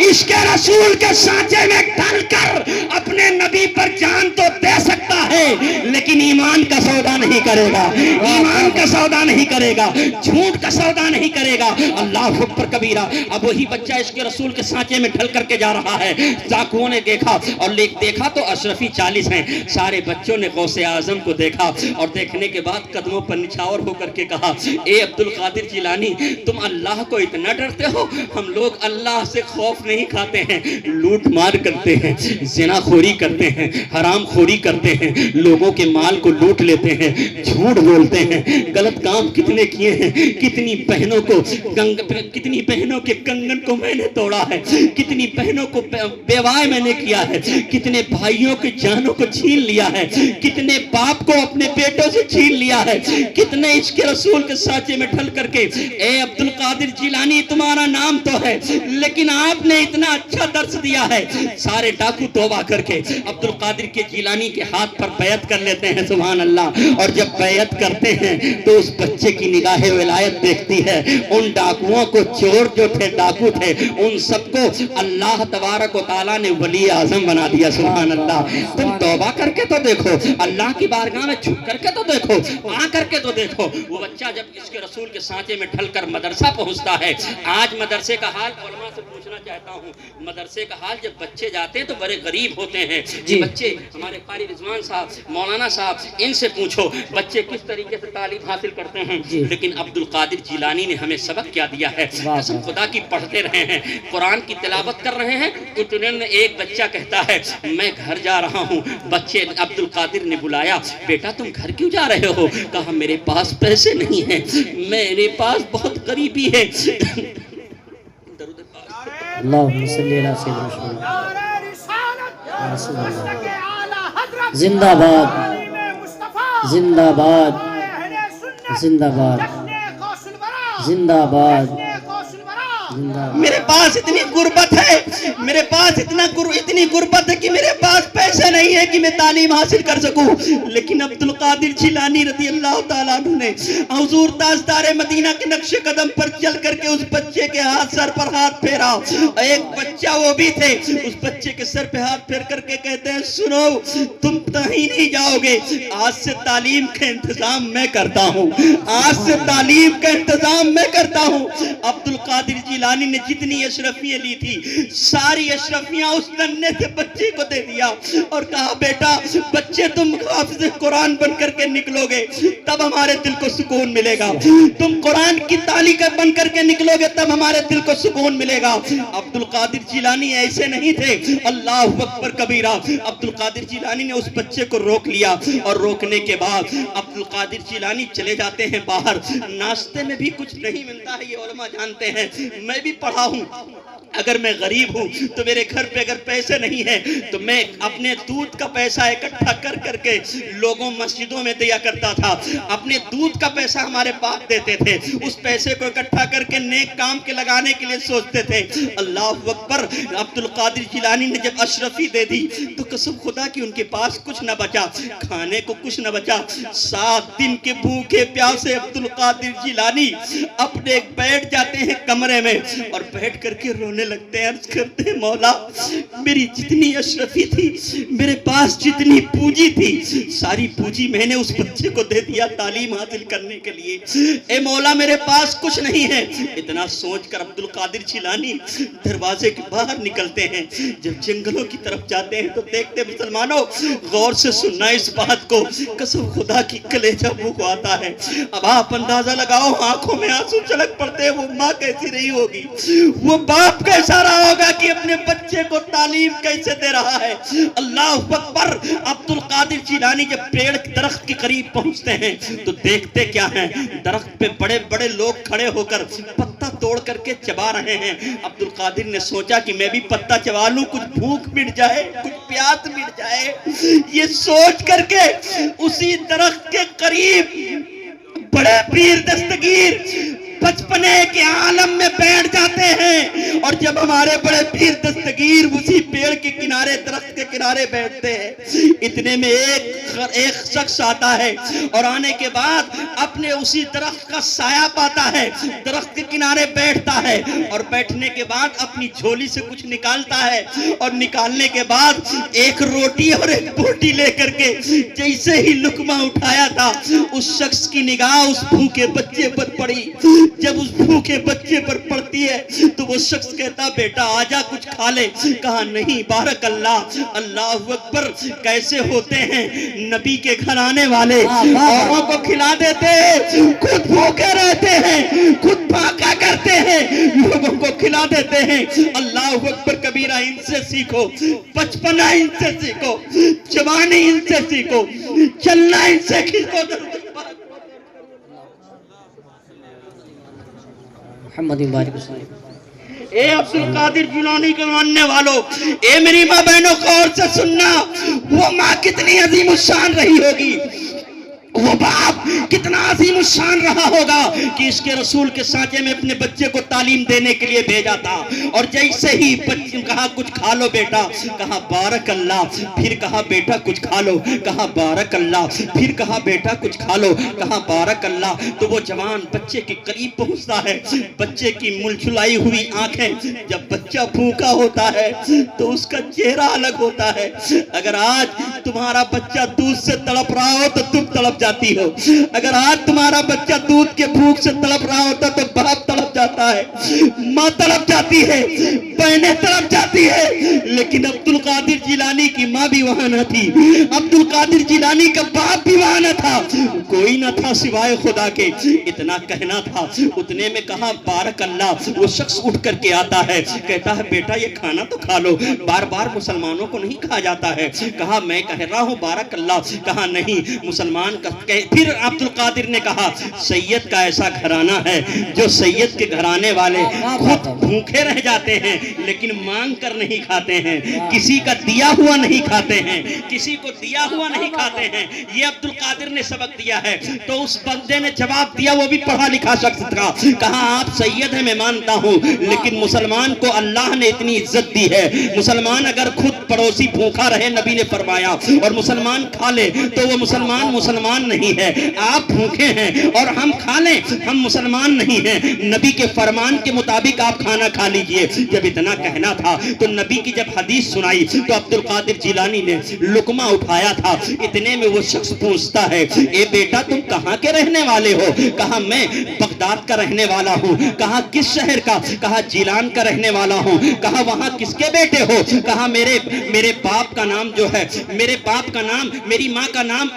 Speaker 1: عشق رسول کے سانچے میں ڈھل کر اپنے نبی پر جان تو دے سکتا ہے لیکن ایمان کا سودا نہیں کرے گا، ایمان کا سودا نہیں کرے گا، جھوٹ کا سودا نہیں کرے گا۔ اللہ اکبر کبیرہ! اب وہی بچہ عشق رسول کے سانچے میں ڈھل کر کے جا رہا ہے۔ ڈاکوؤں نے دیکھا اور دیکھا تو اشرفی 40 ہیں۔ سارے بچوں نے غوث اعظم کو دیکھا اور دیکھنے کے بعد قدموں پر نچھاور ہو کر کے کہا، اے عبدالقادر جیلانی تم اللہ کو اتنا ڈرتے ہو؟ ہم لوگ اللہ سے خوف نہیں کھاتے ہیں، لوٹ مار کرتے ہیں، زنا خوری کرتے ہیں، حرام خوری کرتے ہیں، لوگوں کے مال کو لوٹ لیتے ہیں، جھوٹ بولتے ہیں، غلط کام کتنے کیے ہیں، کتنی بہنوں کے کنگن کو میں نے توڑا ہے، کتنی بہنوں کو بیوائے میں نے کیا ہے، کتنے بھائیوں کی جانوں کو چھین لیا ہے، کتنے باپ کو اپنے بیٹوں سے چھین لیا ہے، کتنے عشق رسول کے سانچے میں ڈھل کر کے۔ اے عبدالقادر جیلانی تمہارا نام تو ہے لیکن آپ نے اتنا اچھا درس دیا ہے۔ سارے ڈاکو توبہ کر کے عبدالقادر کے جیلانی کے ہاتھ پر بیعت کر لیتے ہیں، سبحان اللہ۔ اور جب بیعت کرتے ہیں تو اس بچے کی نگاہ ولایت دیکھتی ہے۔ ان ڈاکوؤں کو، چور جو تھے، ڈاکو تھے، ان سب کو اللہ تبارک و تعالیٰ نے ولی اعظم بنا دیا، سبحان اللہ۔ تم توبہ کر کے تو دیکھو، اللہ کی بارگاہ میں جھک کر کے تو دیکھو، آ کر کے تو دیکھو۔ وہ بچہ جب اس کے رسول کے سانچے میں ڈھل کر مدرسہ پہنچتا ہے، آج مدرسے کا حال علماء سے پوچھنا چاہتا ہوں، مدرسے کا حال جب بچے جاتے ہیں تو بڑے غریب ہوتے ہیں۔ یہ بچے ہمارے قاری رضوان صاحب، مولانا صاحب، ان سے پوچھو بچے کس طریقے سے تعلیم حاصل کرتے ہیں۔ لیکن عبدالقادر جیلانی نے ہمیں سبق کیا دیا ہے، قسم خدا کی پڑھتے رہے ہیں، قرآن کی تلاوت کر رہے ہیں، اتنے میں ایک بچہ کہتا ہے میں گھر جا رہا ہوں۔ بچے عبدالقادر نے بلایا، بیٹا تم گھر کیوں جا رہے ہو؟ کہا میرے پاس پیسے نہیں ہیں، میرے پاس بہت غریبی ہے۔
Speaker 2: اللہم صلی علی سیدنا محمد۔ زندہ باد، زندہ باد، زندہ باد، زندہ باد۔
Speaker 1: میرے پاس اتنی غربت ہے، میرے پاس اتنی غربت ہے کہ میرے پاس پیسے نہیں ہے کہ میں تعلیم حاصل کر سکوں۔ لیکن عبدالقادر جیلانی رضی اللہ تعالیٰ عنہ نے حضور تاجدار مدینہ کے نقش قدم پر چل کر کے اس بچے کے سر پر ہاتھ پھیرا۔ ایک بچہ وہ بھی تھے، اس بچے کے سر پہ ہاتھ پھیر کر کے کہتے ہیں سنو تم کہیں نہیں جاؤ گے، آج سے تعلیم کا انتظام میں کرتا ہوں، آج سے تعلیم کا انتظام میں کرتا ہوں۔ عبدالقادر جیلانی نے جتنی اشرفیاں لی تھی ساری اشرفیاں اس ننھے سے بچے کو دے دیا اور کہا بیٹا بچے تم حافظ قرآن بن کر کے نکلو گے تب ہمارے دل کو سکون ملے گا، تم قرآن کی تعلیم بن کر کے نکلو گے تب ہمارے دل کو سکون ملے گا۔ عبدالقادر جیلانی ایسے نہیں تھے، اللہ اکبر کبیرہ۔ عبدالقادر جیلانی نے اس بچے کو روک لیا اور روکنے کے بعد عبدالقادر جیلانی چلے جاتے ہیں باہر۔ ناشتے میں بھی کچھ نہیں ملتا ہے، یہ علماء جانتے ہیں، میں بھی پڑھا ہوں، اگر میں غریب ہوں تو میرے گھر پہ اگر پیسے نہیں ہیں تو میں اپنے دودھ کا پیسہ اکٹھا کر کے لوگوں مسجدوں میں دیا کرتا تھا. اپنے دودھ کا پیسہ ہمارے باپ دیتے تھے, اس پیسے کو اکٹھا کر کے نیک کام کے لگانے کے لیے سوچتے تھے. اللہ اکبر. عبد القادر جیلانی نے جب اشرفی دے دی تو قسم خدا کی ان کے پاس کچھ نہ بچا, کھانے کو کچھ نہ بچا. 7 دن کے بھوکے پیاسے عبد القادر جیلانی اپنے بیٹھ جاتے ہیں کمرے میں اور بیٹھ کر کے رونے لگتے ہیں, عرض کرتے ہیں مولا میری جتنی اشرفی تھی, میرے پاس جتنی پونجی تھی, ساری پونجی میں نے اس بچے کو دے دیا تعلیم حاصل کرنے کے لیے. اے مولا میرے پاس کچھ نہیں ہے. اتنا سوچ کر عبد القادر جیلانی دروازے کے باہر نکلتے ہیں. جب جنگلوں کی طرف جاتے ہیں تو دیکھتے مسلمانوں غور سے سننا اس بات کو, قسم خدا کی کلیجہ بھوک آتا ہے. اب آپ اندازہ لگاؤ آنکھوں میں آنسو چھلک پڑتے ہیں. وہ ماں کیسی رہی ہوگی, وہ باپ کیسا رہا ہوگا کہ اپنے بچے کو تعلیم کیسے دے رہا ہے. اللہ اکبر. عبد القادر جیلانی جب پیڑ درخت کے قریب پہنچتے ہیں تو دیکھتے کیا ہیں, درخت پہ بڑے بڑے لوگ کھڑے ہو کر پتا توڑ کر کے چبا رہے ہیں. عبد القادر نے سوچا کہ میں بھی پتا چبا لوں, کچھ بھوک مٹ جائے, کچھ پیاس مٹ جائے. یہ سوچ کر کے اسی درخت کے قریب بڑے پیر دستگیر بچپنے کے عالم میں بیٹھ جاتے ہیں. اور جب ہمارے بڑے پیر دستگیر اسی پیڑ کے کنارے, درخت کے کنارے بیٹھتے ہیں, اتنے میں ایک شخص آتا ہے اور آنے کے بعد اپنے اسی درخت کا سایہ پاتا ہے, درخت کے کنارے بیٹھتا ہے اور بیٹھنے کے بعد اپنی جھولی سے کچھ نکالتا ہے اور نکالنے کے بعد ایک روٹی اور ایک بوٹی لے کر کے جیسے ہی لقمہ اٹھایا تھا اس شخص کی نگاہ اس بھوکے بچے پر پڑی. جب اس بھوکے بچے پر پڑتی ہے تو وہ شخص کہتا بیٹا آجا کچھ کھا لے. کہا نہیں بارک اللہ. اللہ اکبر. کیسے ہوتے ہیں نبی کے گھرانے والے, اوروں کو کھلا دیتے ہیں, خود بھوکے رہتے ہیں, خود بھاگا کرتے ہیں, لوگوں کو کھلا دیتے ہیں. اللہ اکبر کبیرہ. ان سے سیکھو, بچپنا ان سے سیکھو, جوانی ان سے سیکھو, چلنا ان سے سیکھو.
Speaker 2: محمد بارک وسلم.
Speaker 1: اے عبد القادر جیلانی کے ماننے والوں, اے میری ماں بہنوں غور سے سننا, وہ ماں کتنی عظیم الشان رہی ہوگی, وہ باپ کتنا عظیم الشان رہا ہوگا کہ اس کے رسول کے سانچے میں اپنے بچے کو تعلیم دینے کے لیے بھیجا تھا. اور جیسے ہی بچے کہا کچھ کھا لو بیٹا, کہا بارک اللہ. پھر کہا بیٹا کچھ کھا لو, کہا بارک اللہ. پھر کہا بیٹا کچھ کھا لو, کہا بارک اللہ. تو وہ جوان بچے کے قریب پہنچتا ہے, بچے کی ملچھلائی ہوئی آنکھیں, جب بچہ بھوکا ہوتا ہے تو اس کا چہرہ الگ ہوتا ہے. اگر آج تمہارا بچہ دودھ سے تڑپ رہا ہو تو تم تڑپ جاتی ہو, اگر آج تمہارا بچہ دودھ کے بھوک سے تڑپ رہا ہوتا تو باپ تڑپ جاتا ہے, ماں تڑپ جاتی ہے, بہنیں تڑپ جاتی ہے. لیکن عبد القادر جیلانی کی ماں بھی وہاں نہ تھی, عبد القادر جیلانی کا باپ بھی وہاں نہ تھا, کوئی نہ تھا سوائے خدا کے. اتنا کہنا تھا, اتنے میں کہا بارک اللہ. وہ شخص اٹھ کر کے آتا ہے, کہتا ہے بیٹا یہ کھانا تو کھا لو, بار بار مسلمانوں کو نہیں کہا جاتا ہے. کہا میں کہہ رہا ہوں بارک اللہ. کہا نہیں مسلمان کا. پھر عبد القادر نے کہا سید کا ایسا گھرانہ ہے جو سید کے گھرانے والے خود بھوکے رہ جاتے ہیں لیکن مانگ کر نہیں کھاتے ہیں, کسی کا دیا ہوا نہیں کھاتے ہیں, کسی کو دیا ہوا نہیں کھاتے ہیں. یہ عبد القادر نے سبق دیا ہے. تو اس بندے نے جواب دیا, وہ بھی پڑھا لکھا شخص تھا, کہا آپ سید ہیں میں مانتا ہوں, لیکن مسلمان کو اللہ نے اتنی عزت دی ہے, مسلمان اگر خود پڑوسی بھوکا رہے نبی نے فرمایا اور مسلمان کھا لے تو وہ مسلمان نہیں ہے. آپ بھوکے ہیں اور ہم کھا لیں, ہم مسلمان نہیں ہیں. نبی کے فرمان کے مطابق آپ کھانا کھا لیجئے. جب اتنا کہنا تھا تو نبی کی جب حدیث سنائی تو عبد القادر جیلانی نے لقمہ اٹھایا تھا. اتنے میں وہ شخص پوچھتا ہے اے بیٹا تم کہاں کے رہنے والے ہو؟ کہا میں بغداد کا رہنے والا ہوں. کہا کس شہر کا؟ کہا جیلان کا رہنے والا ہوں. کہا وہاں کس کے بیٹے ہو؟ کہا میرے باپ کا نام جو ہے, میرے باپ کا نام, میری ماں کا نام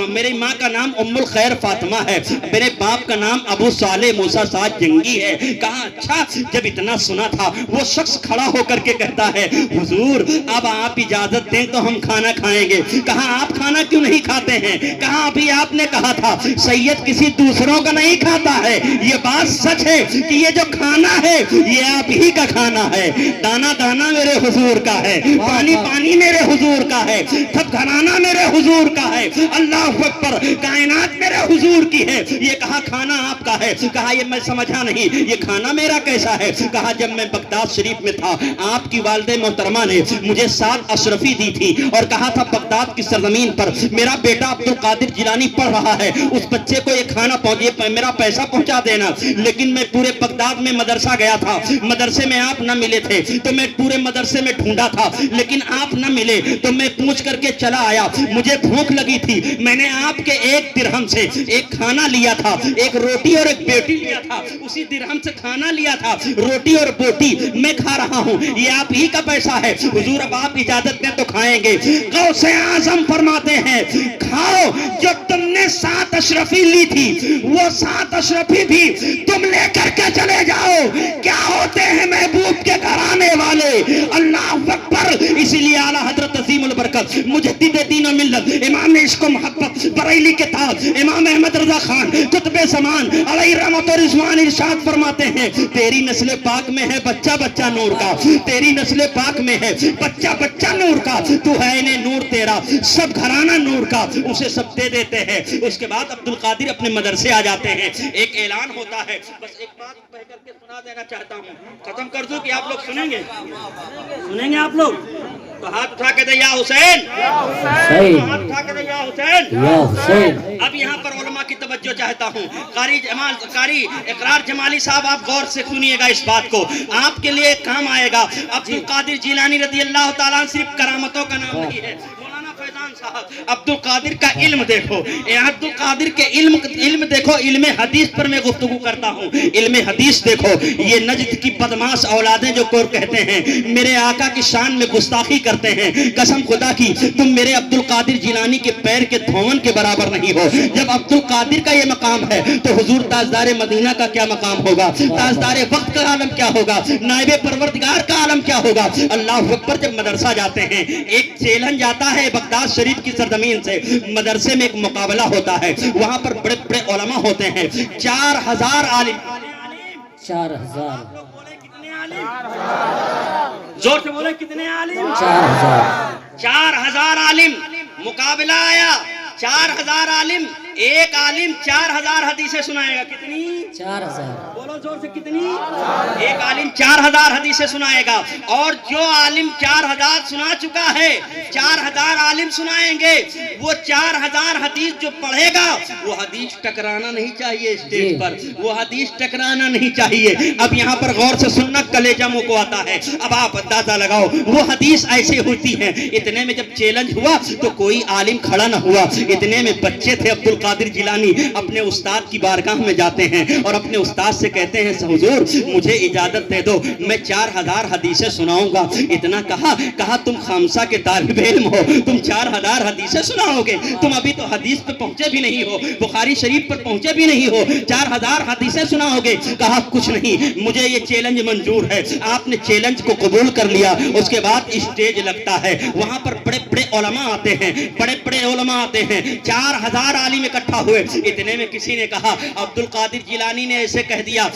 Speaker 1: میری ماں کا نام ام الخیر فاطمہ ہے, میرے باپ کا نام ابو صالح موسیٰ سعد جنگی ہے. کہا اچھا. جب اتنا سنا تھا وہ شخص کھڑا ہو کر کے کہتا ہے حضور اب آپ اجازت دیں تو ہم کھانا کھائیں گے. کہا آپ کھانا کیوں نہیں کھاتے ہیں؟ کہا ابھی آپ نے کہا تھا سید کسی دوسروں کا نہیں کھاتا ہے, یہ بات سچ ہے کہ یہ جو کھانا ہے یہ آپ ہی کا کھانا ہے. دانا دانا میرے حضور کا ہے, پانی پانی میرے حضور کا ہے, سب گھرانہ میرے حضور کا ہے. اللہ اکبر, کائنات میرے حضور کی ہے. یہ کہا کھانا آپ کا ہے. کہا یہ میں سمجھا نہیں, یہ کھانا میرا کیسا ہے؟ کہا جب میں بغداد شریف میں تھا آپ کی والدہ محترمہ نے مجھے 7 اشرفی دی تھی اور کہا تھا بغداد کی سرزمین پر میرا بیٹا عبد القادر جیلانی پڑھ رہا ہے, اس بچے کو یہ کھانا پہنچے, میرا پیسہ پہنچا دینا. لیکن میں پورے بغداد میں مدرسہ گیا تھا, مدرسے میں آپ نہ ملے تھے تو میں پورے مدرسے میں ڈھونڈا تھا, لیکن آپ نہ ملے تو میں پوچھ کر کے چلا آیا. مجھے بھوک لگی تھی, میں نے آپ کے 1 درہم سے ایک کھانا لیا تھا, ایک روٹی اور ایک بیٹی لیا تھا, اسی درہم سے کھانا لیا تھا, روٹی اور بوٹی میں کھا رہا ہوں. یہ آپ ہی کا پیسہ ہے. حضور اب آپ اجازت دیں تو کھائیں گے. غوث اعظم فرماتے ہیں کھاؤ. جو تم نے 7 اشرفی لی تھی وہ 7 اشرفی بھی تم لے کر کے چلے جاؤ. کیا ہوتے ہیں محبوب کے گھرانے والے. اللہ اکبر. اسی لیے اعلیٰ حضرت عظیم البرکت مجدد دین و ملت امام عشق و محبت بریلی کے تاج امام احمد رضا خان قطب زمان علیہ رحمت و رضوان ارشاد فرماتے ہیں تیری نسل پاک میں ہے بچہ بچہ نور کا, تیری نسل پاک میں ہے بچہ بچہ نور کا. تو ہے انہیں نور تیرا, سب گھرانہ نور کا, اسے سب دے دیتے ہیں. اس کے بعد عبد القادر اپنے مدرسے آ جاتے ہیں. ایک اعلان ہوتا ہے, بس ایک بات کہہ کر کے سنا دینا چاہتا ہوں, ختم کر دوں کہ آپ لوگ سنیں گے, سنیں گے آپ لوگ تو ہاتھ اٹھا کے دے یا حسین, ہاتھ اٹھا کے دے یا حسین. اب یہاں پر علماء کی توجہ چاہتا ہوں. قاری اقرار جمالی صاحب آپ غور سے سنیے گا اس بات کو, آپ کے لیے کام آئے گا. عبد القادر جیلانی رضی اللہ تعالیٰ صرف کرامتوں کا نام نہیں ہے. مولانا فیضان صاحب عبد القادر کا علم دیکھو, عبد القادر کے علم دیکھو. علم حدیث پر میں گفتگو کرتا ہوں. علم حدیث دیکھو. یہ نجد کی بدماش اولادیں جو کور کہتے ہیں میرے آقا کی شان میں گستاخی کرتے ہیں, قسم خدا کی تم میرے عبد القادر جیلانی کے پیر کے دھون کے برابر نہیں ہو. جب عبد القادر کا یہ مقام ہے تو حضور تاجدار مدینہ کا کیا مقام ہوگا, تاجدار وقت کا عالم کیا ہوگا, نائب پروردگار کا عالم کیا ہوگا. اللہ اکبر. جب مدرسہ جاتے ہیں ایک چیلنج آتا ہے بغداد شریف کی سرزمین سے, مدرسے میں ایک مقابلہ ہوتا ہے, وہاں پر بڑے بڑے علماء ہوتے ہیں, 4000 عالم.
Speaker 2: 4000
Speaker 1: زور سے بولے کتنے عالم,
Speaker 2: 4000
Speaker 1: 4000 عالم. مقابلہ آیا 4000 عالم, ایک عالم 4000 حدیثیں سنائے گا. کتنی؟
Speaker 2: 4000.
Speaker 1: بولو زور سے کتنی؟ ایک عالم 4000 حدیثیں سنائے گا. اور جو عالم 4000 سنا چکا ہے 4000 عالم سنائیں گے. وہ 4000 حدیث جو پڑھے گا وہ حدیث ٹکرانا نہیں چاہیے اسٹیج پر, وہ حدیث ٹکرانا نہیں چاہیے. اب یہاں پر غور سے سننا کلیجہ منہ کو آتا ہے. اب آپ اندازہ لگاؤ وہ حدیث ایسے ہوتی ہے. اتنے میں جب چیلنج ہوا تو کوئی عالم کھڑا نہ ہوا. اتنے میں بچے تھے عبد القادر جیلانی اپنے استاد کی بارگاہ میں جاتے ہیں اور اپنے استاد سے کہتے ہیں حضور مجھے اجازت دے دو, میں 4000 حدیثیں سناؤں گا. اتنا کہا تم خامسہ کے طالب علم ہو, تم 4000 حدیثیں سناؤ گے, تم ابھی تو حدیث پہ پہنچے بھی نہیں ہو, بخاری شریف پر پہنچے بھی نہیں ہو, 4000 حدیثیں سناؤ گے. کہا کچھ نہیں, مجھے یہ چیلنج منظور ہے. آپ نے چیلنج کو قبول کر لیا. اس کے بعد اسٹیج لگتا ہے, وہاں پر بڑے بڑے علماء آتے ہیں, بڑے بڑے علماء آتے ہیں, 4000 عالم اکٹھا ہوئے. اتنے میں کسی نے کہا عبد القادر جیلانی نے ایسے کہہ دیا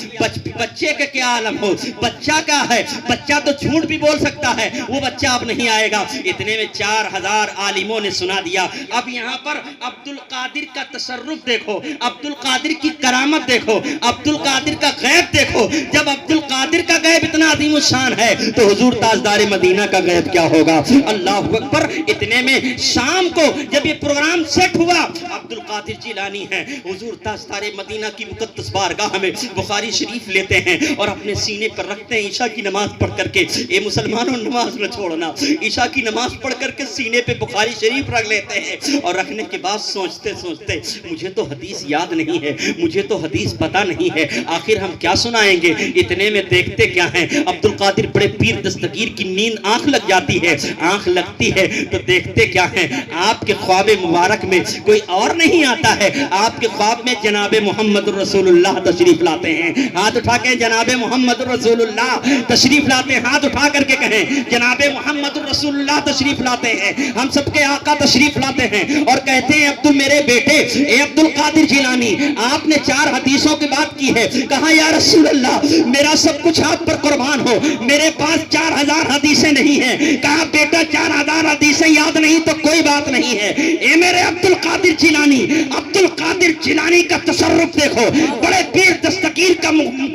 Speaker 1: بچے کے کیا عالم ہو, بچہ کیا ہے, بچہ تو جھوٹ بھی بول سکتا ہے, وہ بچہ اب نہیں آئے گا. اتنے میں 4000 عالموں نے سنا دیا. اب یہاں پر عبد القادر کا تصرف دیکھو, عبد القادر کی کرامت دیکھو, عبد القادر کا غیب دیکھو. جب عبد القادر کا غیب اتنا عظیم الشان ہے تو حضور تاجدار مدینہ کا غیب کیا ہوگا. اللہ اکبر. اتنے میں شام کو جب یہ پروگرام سیٹ ہوا, عبد القادر جیلانی ہے حضور تاجدار مدینہ کی مقدس بارگاہ میں بخاری شریف لیتے ہیں اور اپنے سینے پر رکھتے ہیں. عشاء کی نماز پڑھ کر کے, اے مسلمانوں نماز نہ چھوڑنا, عشاء کی نماز پڑھ کر کے سینے پہ بخاری شریف رکھ لیتے ہیں. اور رکھنے کے بعد سوچتے مجھے تو حدیث یاد نہیں ہے, مجھے تو حدیث پتہ نہیں ہے, آخر ہم کیا سنائیں گے. اتنے میں دیکھتے کیا ہیں, عبد القادر بڑے پیر دستگیر کی نیند آنکھ لگ جاتی ہے. آنکھ لگتی ہے تو دیکھتے کیا ہیں, آپ کے خواب مبارک میں کوئی اور نہیں آتا آتا ہے آپ کے خواب میں جناب محمد رسول اللہ تشریف لاتے ہیں. ہاتھ اٹھا کے جناب محمد رسول اللہ تشریف لاتے ہیں. ہاتھ اٹھا کر کے کہیں جناب محمد رسول اللہ تشریف لاتے ہیں. ہم سب کے آقا تشریف لاتے ہیں اور کہتے ہیں عبد میرے بیٹے اے عبد القادر جیلانی, آپ نے 4 حدیثوں کی بات کی ہے. کہا یا رسول اللہ میرا سب کچھ آپ پر قربان ہو, میرے پاس 4000 حدیثیں نہیں ہیں. کہا بیٹا 4000 حدیثیں یاد نہیں تو کوئی بات نہیں ہے. اے میرے عبد القادر جیلانی, عبد القادر جیلانی کا تصرف دیکھو, بڑے پیر دستگیر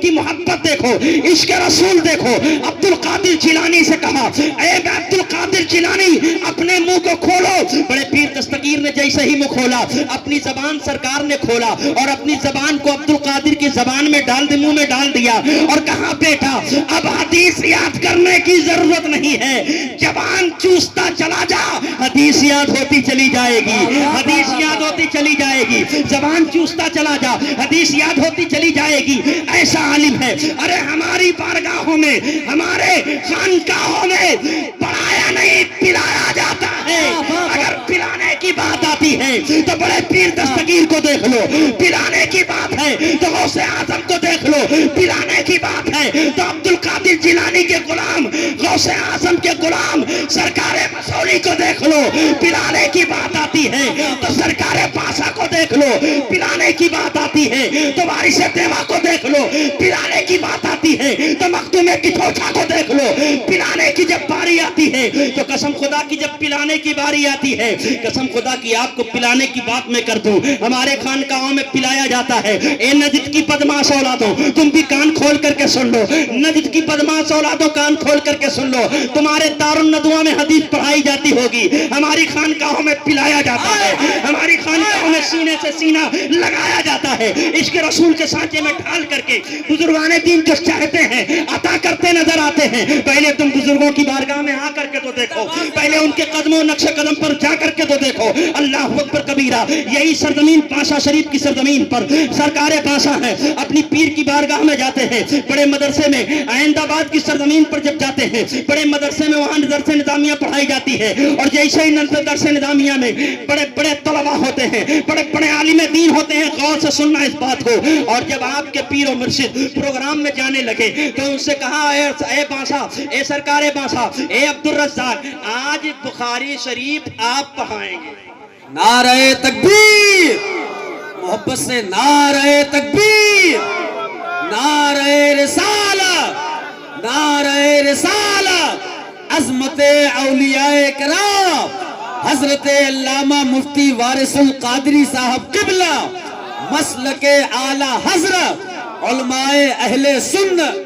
Speaker 1: کی محبت دیکھو, عشق رسول دیکھو. عبد القادر جیلانی سے کہا اے عبد القادر جیلانی اپنے منہ کو کھولو. بڑے پیر دستگیر نے جیسے ہی منہ کھولا, اپنی زبان سرکار نے کھولا اور اپنی زبان کو عبد القادر کی زبان میں ڈال منہ میں ڈال دیا اور کہا بیٹا اب حدیث یاد کرنے کی ضرورت نہیں ہے, زبان چوستا چلا جا, حدیث یاد ہوتی چلی جائے گی, حدیث یاد ہوتی چلی جائے گی. زبان چوستا چلا جا, حدیث یاد ہوتی چلی جائے گی. ایسا عالم ہے. ارے ہماری بارگاہوں میں ہمارے خانقاہوں میں پڑھایا نہیں پلایا جاتا ہے. اگر پلانے کی بات آتی ہے تو بڑے پیر دستگیر کو دیکھ لو, پلانے کی بات ہے تو غوث اعظم کو دیکھ لو, پلانے کی بات ہے تو عبد القادر جیلانی کے غلام غوث اعظم کے غلام سرکار مسولی کو دیکھ لو. پلانے کی بات آتی ہے تو سرکار پاسا کو دیکھ لو, پلانے کی بات آتی ہے تو وارث دیوا کو دیکھ لو, پلانے کی بات آتی ہے تو مخدوم کٹوچا کو دیکھ لو. پلانے کی جب باری آتی ہے تو قسم خدا کی جب پلانے کی باری آتی ہے, قسم خدا کی آپ کو پلانے کی بات میں کر دوں, ہمارے خانقاہوں میں پلایا جاتا ہے. اے نجد کی بدماش اولادوں تم بھی کان کھول کر کے سن لو, نجد کی بدماش اولادوں کان کھول کر کے سن لو, تمہارے دارالندوہ میں حدیث پڑھائی جاتی ہوگی, ہماری خانقاہوں میں پلایا جاتا ہے, ہماری خانقاہوں میں سینے سے سینہ لگایا جاتا ہے. عشق رسول کے سانچے میں ڈھال کر کے بزرگان دین جو چاہتے ہیں عطا کرتے نظر آتے ہیں. پہلے تم بزرگوں کی بارگاہ میں آ کر کے تو دیکھو, پہلے ان کے قدموں نقش قدم پر جا کر کے تو دیکھو. اللہ اکبر کبیرہ. یہی سرزمین پاشا شریف کی سرزمین پر سرکار پاشا ہے, اپنی پیر کی بارگاہ میں جاتے ہیں. بڑے مدرسے میں آئند آباد کی سرزمین پر جب جاتے ہیں, بڑے مدرسے میں وہاں درس نظامیہ پڑھائی جاتی ہے اور جیسے ہی درس نظامیہ میں بڑے بڑے طلبہ ہوتے ہیں, بڑے بڑے عالم دین ہوتے ہیں, غور سے سننا اس بات کو. اور جب آپ کے پیر و مرشد پروگرام میں جانے لگے تو ان سے کہا اے بانسا, اے سرکار بانسا, اے عبد الرزاق, آج بخاری شریف آپ پڑھائیں گے.
Speaker 3: نعرہ تکبیر, محبت سے نعرہ تکبیر, نعرہ رسالت, نعرہ رسالت. عظمت اولیاء کرام حضرت علامہ مفتی وارث القادری صاحب قبلہ, مسلک اعلی حضرت علماء اہل سنت.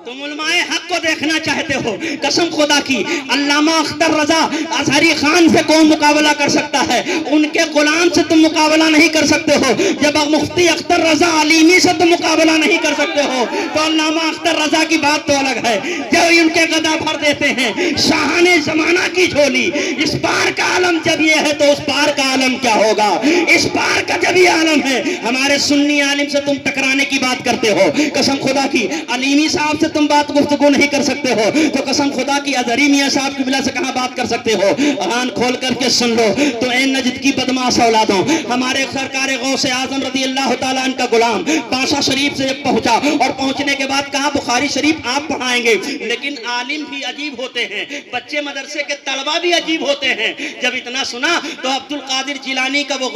Speaker 1: تم علماء حق کو دیکھنا چاہتے ہو, قسم خدا کی علامہ اختر رضا ازہری خان سے کون مقابلہ کر سکتا ہے, ان کے غلام سے تم مقابلہ نہیں کر سکتے ہو. جب مفتی اختر رضا علیمی سے تم مقابلہ نہیں کر سکتے ہو تو علامہ اختر رضا کی بات تو الگ ہے. جب ان کے گدا بھر دیتے ہیں شاہان زمانہ کی جھولی, اس پار کا عالم جب یہ ہے تو اس پار کا عالم کیا ہوگا. اس پار کا جب یہ عالم ہے, ہمارے سنی عالم سے تم ٹکرانے کی بات کرتے ہو, قسم خدا کی علیمی صاحب سے تم بات گفتگو نہیں کر سکتے ہو تو قسم خدا کی ازہری میاں صاحب کی بلا سے کہاں بات کر سکتے ہو. آن کھول کر کے سن لو. تو اے نجد کی بدماش اولادوں, ہمارے سرکار غوث اعظم رضی اللہ تعالیٰ عنہ کا غلام پاشا شریف سے جب پہنچا اور پہنچنے کے بعد کہا بخاری شریف آپ پڑھائیں گے. لیکن عالم بھی عجیب ہوتے ہیں, بچے مدرسے کے طلبہ بھی عجیب ہوتے ہیں. جب اتنا سنا تو عبد القادر جیلانی کا وہ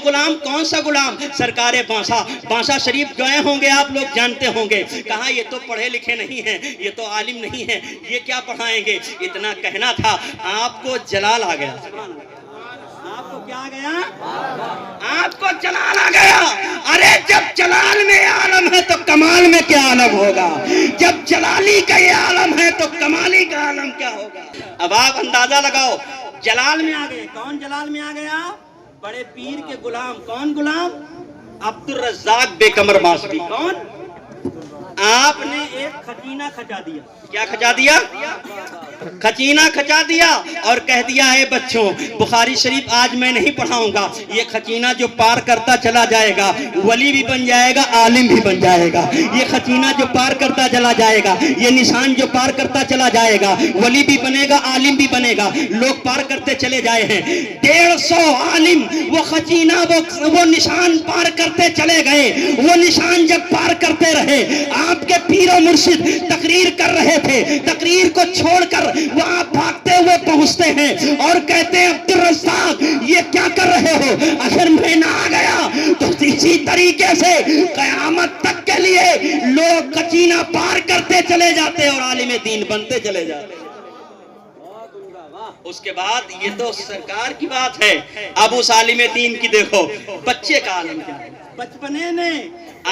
Speaker 1: غلام کون سا غلام, سرکار بانسا شریف گئے ہوں گے, آپ لوگ جانتے ہوں گے. کہا یہ تو پڑھے لکھے نہیں ہیں, یہ تو عالم نہیں ہیں, یہ کیا پڑھائیں گے. اتنا کہنا تھا, آپ کو جلال آ گیا. آپ کو کیا آ گیا, آپ کو جلال آ گیا. ارے جب جلال میں عالم ہے تو کمال میں کیا عالم ہوگا, جب جلالی کا یہ عالم ہے تو کمالی کا عالم کیا ہوگا. اب آپ اندازہ لگاؤ, جلال میں آ گئے. کون جلال میں آ گیا, بڑے پیر کے غلام. کون غلام, عبد الرزاق بے کمر باستی. کون, آپ نے ایک خزینہ کھجا دیا. کیا کھچا دیا؟ خچینہ کھچا دیا اور کہہ دیا ہے بچوں بخاری شریف آج میں نہیں پڑھاؤں گا، یہ خچینہ جو پار کرتا چلا جائے گا ولی بھی بن جائے گا، عالم بھی بن جائے گا۔ یہ خچینہ جو پار کرتا چلا جائے گا، یہ نشان جو پار کرتا چلا جائے گا، ولی بھی بنے گا، عالم بھی بنے گا۔ لوگ پار کرتے چلے جائے ہیں، 150 عالم وہ خچینہ وہ نشان پار کرتے چلے گئے۔ وہ نشان جب پار کرتے رہے، آپ کے پیر و مرشد تقریر کر رہے تھے، تقریر کو چھوڑ کر وہاں بھاگتے ہوئے پہنچتے ہیں اور کہتے ہیں عبدالرزاق یہ کیا کر رہے ہو؟ اگر میں نہ آ گیا تو اسی طریقے سے قیامت تک کے لیے لوگ خچینہ پار کرتے چلے جاتے اور عالم دین بنتے چلے جاتے۔ اس کے بعد یہ تو سرکار کی بات ہے، اب اس عالم دین کی دیکھو بچے کا عالم کیا ہے۔ بچپنے میں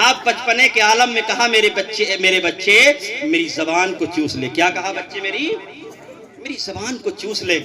Speaker 1: آپ بچپنے کے عالم میں کہا میرے بچے میری زبان کو چوس لے۔ کیا کہا؟ بچے میری زبان کو چوس لے۔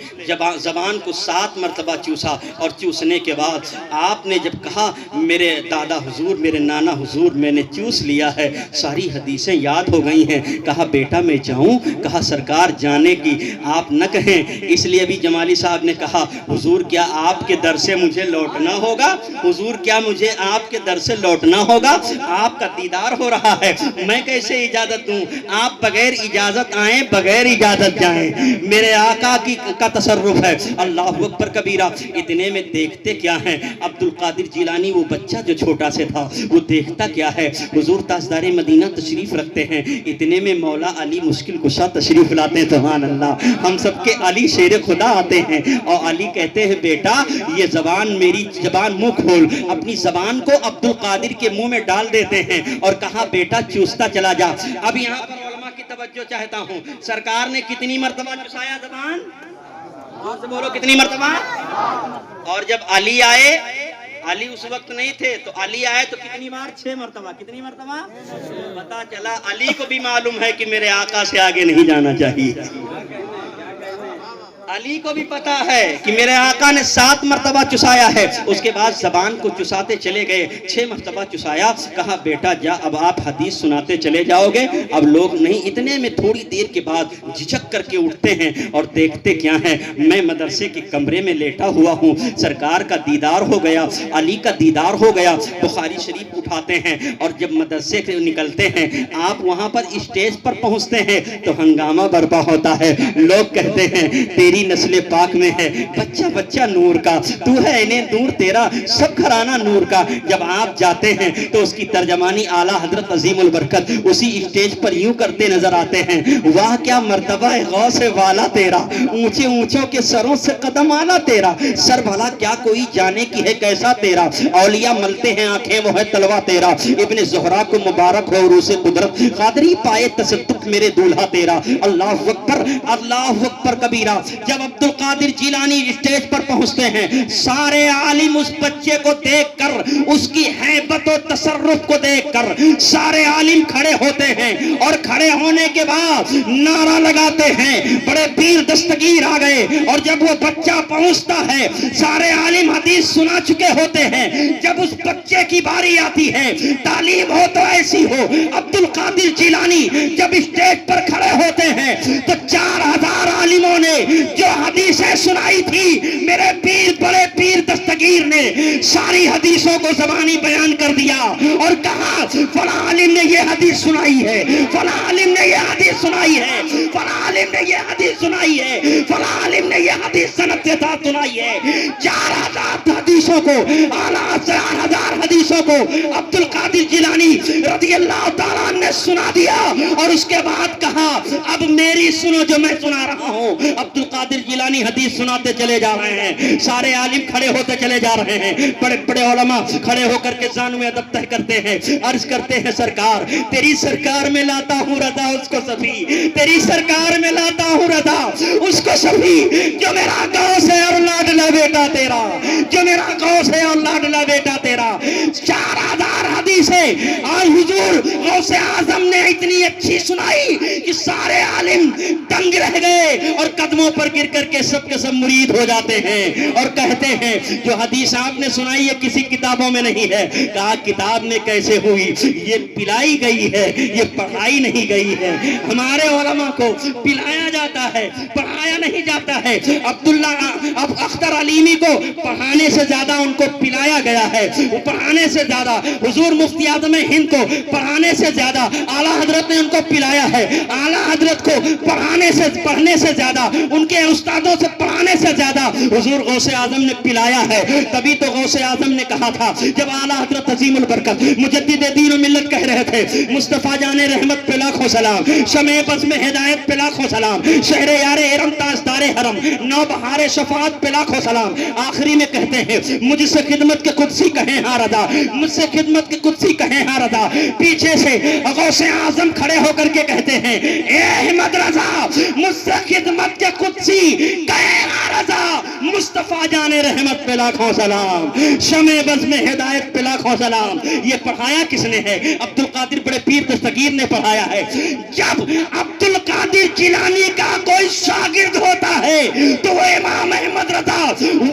Speaker 1: زبان کو 7 مرتبہ چوسا اور چوسنے کے بعد آپ نے جب کہا میرے دادا حضور میرے نانا حضور میں نے چوس لیا ہے، ساری حدیثیں یاد ہو گئی ہیں۔ کہا بیٹا میں جاؤں؟ کہا سرکار جانے کی آپ نہ کہیں، اس لیے ابھی جمالی صاحب نے کہا حضور کیا آپ کے در سے مجھے لوٹنا ہوگا؟ حضور کیا مجھے آپ کے در سے لوٹنا ہوگا؟ آپ کا دیدار ہو رہا ہے، میں کیسے اجازت دوں؟ آپ بغیر اجازت آئیں بغیر اجازت جائیں، میرے آقا کا تصرف ہے۔ اللہ اکبر کبیرہ۔ اتنے میں دیکھتے کیا ہیں؟ عبد القادر جیلانی وہ بچہ جو چھوٹا سے تھا وہ دیکھتا کیا ہے؟ حضور تاجدار مدینہ تشریف رکھتے ہیں، اتنے میں مولا علی مشکل کشا تشریف لاتے ہیں۔ سبحان اللہ، ہم سب کے علی شیر خدا آتے ہیں اور علی کہتے ہیں بیٹا یہ زبان میری زبان منہ کھول، اپنی زبان کو عبد القادر کے منہ میں ڈال دیتے ہیں اور کہا بیٹا چوستا چلا جا۔ اب یہاں پر علماء کی توجہ چاہتا ہوں، سرکار نے کتنی مرتبہ چسایا زبان؟ اور سے بولو کتنی مرتبہ؟ اور جب علی آئے، علی اس وقت نہیں تھے تو علی آئے تو کتنی بار؟ 6 مرتبہ۔ کتنی مرتبہ؟ پتا چلا علی کو بھی معلوم ہے کہ میرے آقا سے آگے نہیں جانا چاہیے۔ علی کو بھی پتا ہے کہ میرے آقا نے 7 مرتبہ چسایا ہے۔ اس کے بعد زبان کو چساتے چلے گئے، 6 مرتبہ چسایا۔ کہا بیٹا جا اب آپ حدیث سناتے چلے جاؤ گے، اب لوگ نہیں۔ اتنے میں تھوڑی دیر کے بعد جھجک کر کے اٹھتے ہیں اور دیکھتے کیا ہیں؟ میں مدرسے کے کمرے میں لیٹا ہوا ہوں، سرکار کا دیدار ہو گیا، علی کا دیدار ہو گیا۔ بخاری شریف اٹھاتے ہیں اور جب مدرسے سے نکلتے ہیں آپ وہاں پر اسٹیج پر پہنچتے ہیں تو ہنگامہ برپا ہوتا ہے۔ لوگ کہتے ہیں تیری نسل پاک میں ہے بچہ بچہ نور کا، تو ہے انہیں نور تیرا سب گھرانہ نور کا۔ جب آپ جاتے ہیں تو اس کی ترجمانی اعلیٰ حضرت عظیم البرکت اسی اسٹیج پر یوں کرتے نظر آتے ہیں، واہ کیا مرتبہ ہے غوث والا تیرا، اونچے اونچوں کے سروں سے قدم آنا تیرا، سر بھلا کیا کوئی جانے کی ہے کیسا تیرا، اولیاء ملتے ہیں آنکھیں وہ ہے تلوا تیرا، ابن زہرا کو مبارک ہو عروس قدرت، قادری پائے تصدق میرے دولہا تیرا۔ اللہ اکبر کبیرہ۔ جب عبد القادر جیلانی اسٹیج پر پہنچتے ہیں، سارے عالم اس بچے کو دیکھ کر، اس کی ہیبت و تصرف کو دیکھ کر سارے عالم کھڑے ہوتے ہیں اور کھڑے ہونے کے بعد نعرہ لگاتے ہیں بڑے پیر دستگیر آ گئے۔ اور جب وہ بچہ پہنچتا ہے سارے عالم حدیث سنا چکے ہوتے ہیں، جب اس بچے کی باری آتی ہے تعلیم ہو تو ایسی ہو۔ عبد القادر جیلانی جب اسٹیج پر کھڑے ہوتے ہیں تو 4000 عالموں نے جو حدیثیں سنائی تھی میرے پیر بڑے پیر دستگیر نے ساری حدیثوں کو زبانی بیان کر دیا اور کہا فلاں عالم نے یہ حدیث سنائی ہے، فلاں عالم نے یہ حدیث سنائی ہے، فلاں عالم نے یہ حدیث سنائی ہے، فلاں عالم نے یہ حدیث سند کے ساتھ سنائی ہے۔ 4000 حدیثوں کو، اعلیٰ 4000 حدیثوں کو عبد القادر جیلانی رضی اللہ تعالیٰ نے سنا دیا اور اس کے بعد کہا اب میری سنو جو میں سنا رہا ہوں۔ عبد القادر جیلانی حدیث سناتے چلے جا رہے ہیں، سارے عالم کھڑے ہوتے چلے جا رہے ہیں، بڑے بڑے علماء کھڑے ہو کر کے زانو میں ادب طے کرتے ہیں، عرض کرتے ہیں سرکار تیری سرکار میں لاتا ہوں رضا اس کو صفی، تیری سرکار میں لاتا ہوں رضا اس کو صفی، جو میرا غوث ہے اور لاڈلا بیٹا تیرا، جو میرا غوث ہے اور لاڈلا بیٹا تیرا۔ 4000 حدیث حدیثیں آج حضور غوث اعظم نے اتنی اچھی سنائی کہ سارے عالم دنگ رہ گئے اور قدموں پر گر کر کے سب مرید ہو جاتے ہیں اور کہتے ہیں جو حدیث آپ نے سنائی ہے کسی کتابوں میں نہیں ہے. کہا کتاب میں کیسے ہوئی؟ یہ پلائی گئی ہے, یہ پڑھائی نہیں گئی ہے. ہمارے علماء کو پلایا جاتا ہے, پڑھایا نہیں جاتا ہے. عبداللہ اختر علیمی کو پڑھانے سے زیادہ ان کو پلایا گیا ہے, وہ پڑھانے سے زیادہ. حضور مفتی اعظم ہند کو پڑھانے سے زیادہ اعلیٰ حضرت نے ان کو پلایا ہے. اعلیٰ حضرت کو پڑھنے سے زیادہ, ان کے استادوں سے پڑھانے سے زیادہ حضور غوث اعظم نے پلایا ہے. تبھی تو غوث اعظم نے کہا تھا جب اعلیٰ حضرت عظیم البرکت مجدد دین و ملت کہہ رہے تھے مصطفیٰ جان رحمت پہ لاکھوں سلام, شمع بزم ہدایت پہ لاکھوں سلام, شہر یار ارم تاجدار حرم نو بہار شفاعت پہ لاکھوں سلام. آخری میں کہتے ہیں مجھ سے خدمت کے قدسی کہیں ہاں رضا, مجھ سے خدمت کے قدسی کہیں ہاں رضا. پیچھے سے غوث اعظم کھڑے ہو کر کے کہتے ہیں اے احمد رضا مجھ سے خدمت کے قدسی کہیں ہاں رضا, مصطفیٰ جان رحمت پہ لاکھوں سلام, شمع بزم ہدایت پہ لاکھوں سلام. یہ پڑھایا کس نے ہے؟ عبد القادر بڑے پیر دستگیر نے پڑھایا ہے. جب عبد القادر جیلانی کا کوئی شاگرد ہوتا ہے تو وہ امام احمد رضا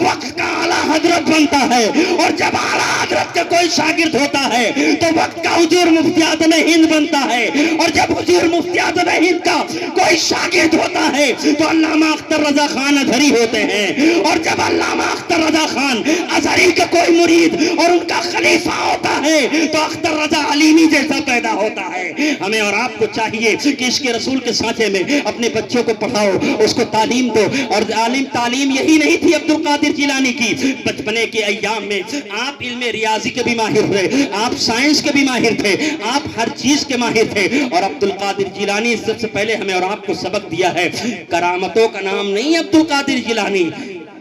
Speaker 1: وقت کا اعلیٰ حضرت بنتا ہے, اور جب اعلیٰ حضرت کا کوئی شاگرد ہوتا ہے تو وقت کا حضور مفتی اعظم ہند بنتا ہے, اور جب حضور مفتی اعظم ہند کا کوئی شاگرد ہوتا ہے تو علامہ اختر رضا خان ازہری ہوتے ہیں, اور جب علامہ اختر رضا خان ازہری کا کوئی مرید اور ان کا خلیفہ ہوتا ہے تو اختر رضا علیمی جیسا پیدا ہوتا ہے. ہمیں اور آپ کو چاہیے کہ عشق رسول کے سانچے میں اپنے بچوں کو پڑھاؤ, اس کو تعلیم دو. اور عالم تعلیم یہی نہیں تھی عبد القادر جیلانی کی. بچپنے کے ایام میں آپ علم ریاضی کے بھی ماہر تھے, آپ سائنس کے بھی ماہر تھے, آپ ہر چیز کے ماہر تھے. اور عبد القادر جیلانی سب سے پہلے ہمیں اور آپ کو سبق دیا ہے کرامتوں کا نام نہیں عبد القادر جیلانی,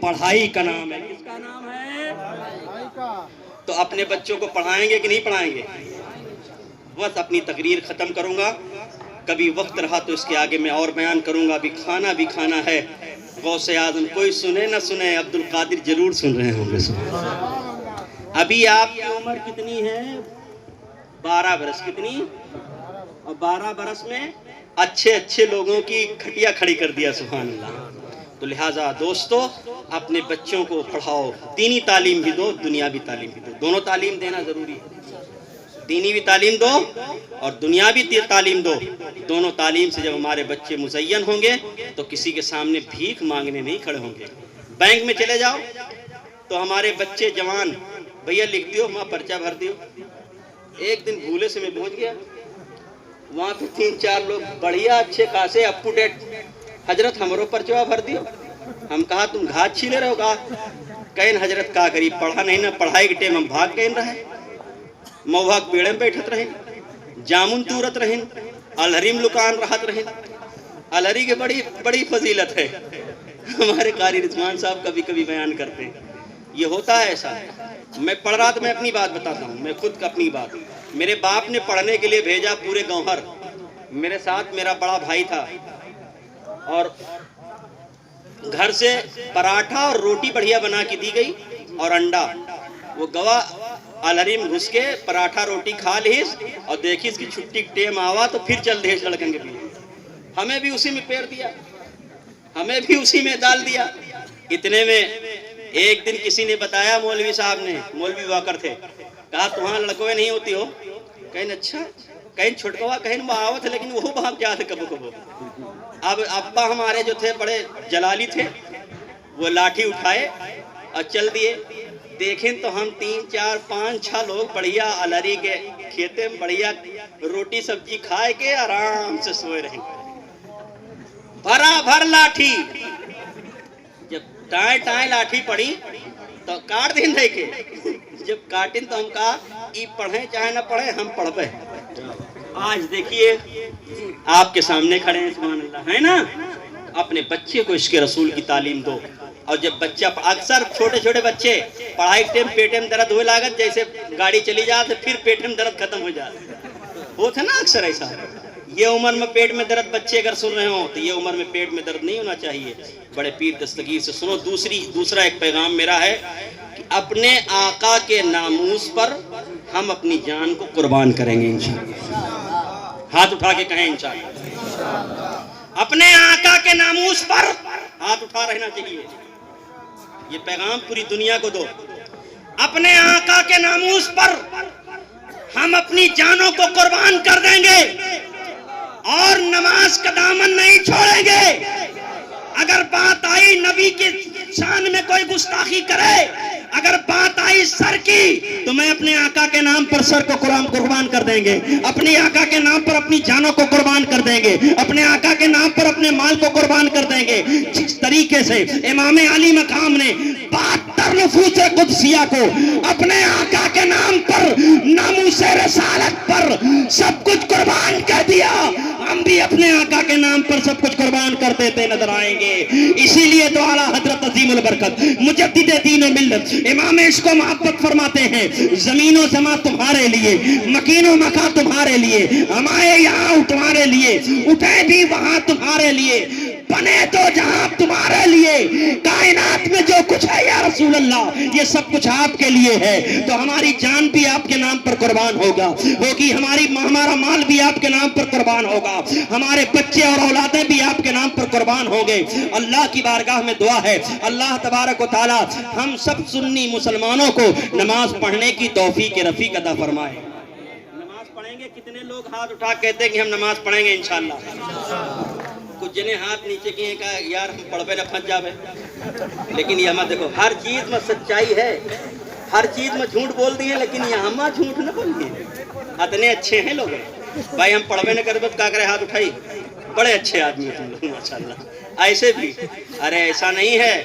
Speaker 1: پڑھائی کا نام ہے. کس کا نام ہے؟ تو اپنے بچوں کو پڑھائیں گے کہ نہیں پڑھائیں گے؟ بس اپنی تقریر ختم کروں گا, کبھی وقت رہا تو اس کے آگے میں اور بیان کروں گا. ابھی کھانا بھی کھانا ہے. غوث اعظم کوئی سنے نہ سنے, عبد القادر ضرور سن رہے ہوں گے. ابھی آپ کی عمر کتنی ہے؟ 12 برس. کتنی؟ اور 12 برس میں اچھے لوگوں کی کھٹیا کھڑی کر دیا. سبحان اللہ. تو لہٰذا دوستو اپنے بچوں کو پڑھاؤ, دینی تعلیم بھی دو, دنیاوی تعلیم بھی دو. دونوں تعلیم دینا ضروری ہے. دینی بھی تعلیم دو اور دنیاوی تعلیم دو. دونوں تعلیم سے جب ہمارے بچے مزین ہوں گے تو کسی کے سامنے بھیک مانگنے نہیں کھڑے ہوں گے. بینک میں چلے جاؤ تو ہمارے بچے جوان بھیا لکھ دیو, وہاں پرچہ بھر دیو. ایک دن بھولے سے میں پہنچ گیا, وہاں پہ 3-4 لوگ بڑھیا اچھے خاصے اپ ٹو ڈیٹ, حضرت ہمارو پرچہ بھر دیو. ہم کہا تم گھاٹ چھیلے رہو گا. کہیں حضرت کا کری پڑھا نہیں, نہ پڑھائی کے ٹائم ہم بھاگ کہیں رہے, موہاک پیڑے بیٹھت رہیں, جامن تورت رہیں, الہریم لکان رہت رہیں. الہری کے بڑی فضیلت ہے. ہمارے قاری رضوان صاحب کبھی کبھی بیان کرتے ہیں یہ ہوتا ہے ایسا. میں پڑھ رہا تو میں اپنی بات بتاتا ہوں, میں خود کا اپنی بات. میرے باپ نے پڑھنے کے لیے بھیجا پورے گوہر. میرے ساتھ میرا بڑا بھائی تھا, اور گھر سے پراٹھا اور روٹی بڑھیا بنا کے دی گئی اور انڈا. وہ گواہ الہریم گھس کے پراٹھا روٹی کھا لیس اور دیکھی اس کی چھٹی ٹیم آوا تو پھر چل دیس لڑکن کے پیچھے. ہمیں بھی اسی میں پیر دیا, ہمیں بھی اسی میں ڈال دیا. اتنے میں ایک دن کسی نے بتایا, مولوی صاحب نے, مولوی واکر تھے, کہا تمہاں لڑکوے نہیں ہوتی ہو؟ کہیں اچھا, کہیں چھٹکوا, کہیں وہ آوت ہے لیکن وہ بہت کیا تھے کبو کبو. اب ابا ہمارے جو تھے بڑے جلالی تھے, وہ لاٹھی اٹھائے اور چل دیے. دیکھیں تو ہم 3-4-5-6 لوگ بڑھیا الہری کے کھیتے میں بڑھیا روٹی سبزی کھائے کے آرام سے سوئے رہیں. بھرا بھر لاٹھی. جب ٹائیں لاٹھی پڑی تو کاٹ دیں دے کے. جب کاٹیں تو ہم کہا ای پڑھیں چاہے نہ پڑھیں ہم پڑھ پہ. آج دیکھیے آپ کے سامنے کھڑے ہیں, سبحان اللہ, ہے نا. اپنے بچے کو عشق رسول کی تعلیم دو. اور جب بچہ, اکثر چھوٹے بچے پڑھائی ٹائم پیٹ میں درد ہوئے لاگت, جیسے گاڑی چلی جاتے پھر پیٹ میں درد ختم ہو جاتا. ہوتا نا اکثر ایسا. یہ عمر میں پیٹ میں درد بچے اگر سن رہے ہوں تو یہ عمر میں پیٹ میں درد نہیں ہونا چاہیے. بڑے پیر دستگیر سے سنو. دوسرا ایک پیغام میرا ہے کہ اپنے آقا کے ناموس پر ہم اپنی جان کو قربان کریں گے انشاءاللہ. ہاتھ اٹھا کے کہیں انشاءاللہ. اپنے آقا کے ناموس پر ہاتھ اٹھا رہنا چاہیے. یہ پیغام پوری دنیا کو دو. اپنے آقا کے ناموس پر ہم اپنی جانوں کو قربان کر دیں گے اور نماز کا دامن نہیں چھوڑیں گے. اگر بات آئی نبی کی شان میں کوئی گستاخی کرے, اگر بات آئی سر کی, تو میں اپنے آقا کے نام پر سر کو قربان کر دیں گے, اپنے آقا کے نام پر اپنی جانوں کو قربان کر دیں گے, اپنے آقا کے نام پر اپنے مال کو قربان کر دیں گے. جس طریقے سے امام علی مقام نے 72 نفوس قدسیہ کو اپنے آقا کے نام پر, ناموس رسالت پر سب کچھ قربان کر دیا, ہم بھی اپنے آقا کے نام پر سب کچھ قربان کر دیتے نظر آئیں گے. اسی لیے تو اعلیٰ حضرت عظیم البرکت مجدد دین و ملت امام عشق و محبت فرماتے ہیں, زمین و زمان تمہارے لیے, مکین و مکان تمہارے لیے, ہمارے یہاں تمہارے لیے, اٹھے بھی وہاں تمہارے لیے, بنے تو جہاں تمہارے لیے, کائنات میں جو کچھ ہے یا رسول اللہ یہ سب کچھ آپ کے لیے ہے. تو ہماری جان بھی آپ کے نام پر قربان ہوگی, ہمارا مال بھی آپ کے نام پر قربان ہوگا, ہمارے بچے اور اولادیں بھی آپ کے نام پر قربان ہوں گے. اللہ کی بارگاہ میں دعا ہے, اللہ تبارک و تعالی ہم سب سنی مسلمانوں کو نماز پڑھنے کی توفیق رفیق عطا فرمائے. نماز پڑھیں گے, کتنے لوگ ہاتھ اٹھا کہتے ہیں کہ ہم نماز پڑھیں گے انشاءاللہ. کچھ جنہیں ہاتھ نیچے کیے کہا یار ہم پڑھ پہ نہ پھنس جاوے, لیکن یہ ہمیں دیکھو ہر چیز میں سچائی ہے, ہر چیز میں جھوٹ بول دی ہے, لیکن یہ ہمیں جھوٹ نہ بول دیے. اتنے اچھے ہیں لوگ بھائی, ہم پڑھ پہ نہ کرے کیا کرے, ہاتھ اٹھائی, بڑے اچھے آدمی ہیں ماشاءاللہ. ایسے بھی ارے ایسا نہیں ہے,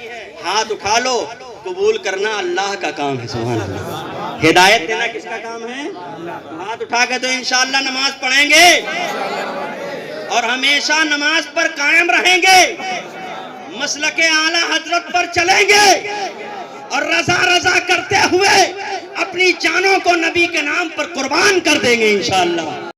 Speaker 1: ہاتھ اٹھا لو, قبول کرنا اللہ کا کام ہے. سبحان اللہ. ہدایت دینا کس کا کام ہے؟ ہاتھ اٹھا کے تو انشاءاللہ نماز پڑھیں گے اور ہمیشہ نماز پر قائم رہیں گے, مسلک اعلیٰ حضرت پر چلیں گے اور رضا کرتے ہوئے اپنی جانوں کو نبی کے نام پر قربان کر دیں گے انشاءاللہ.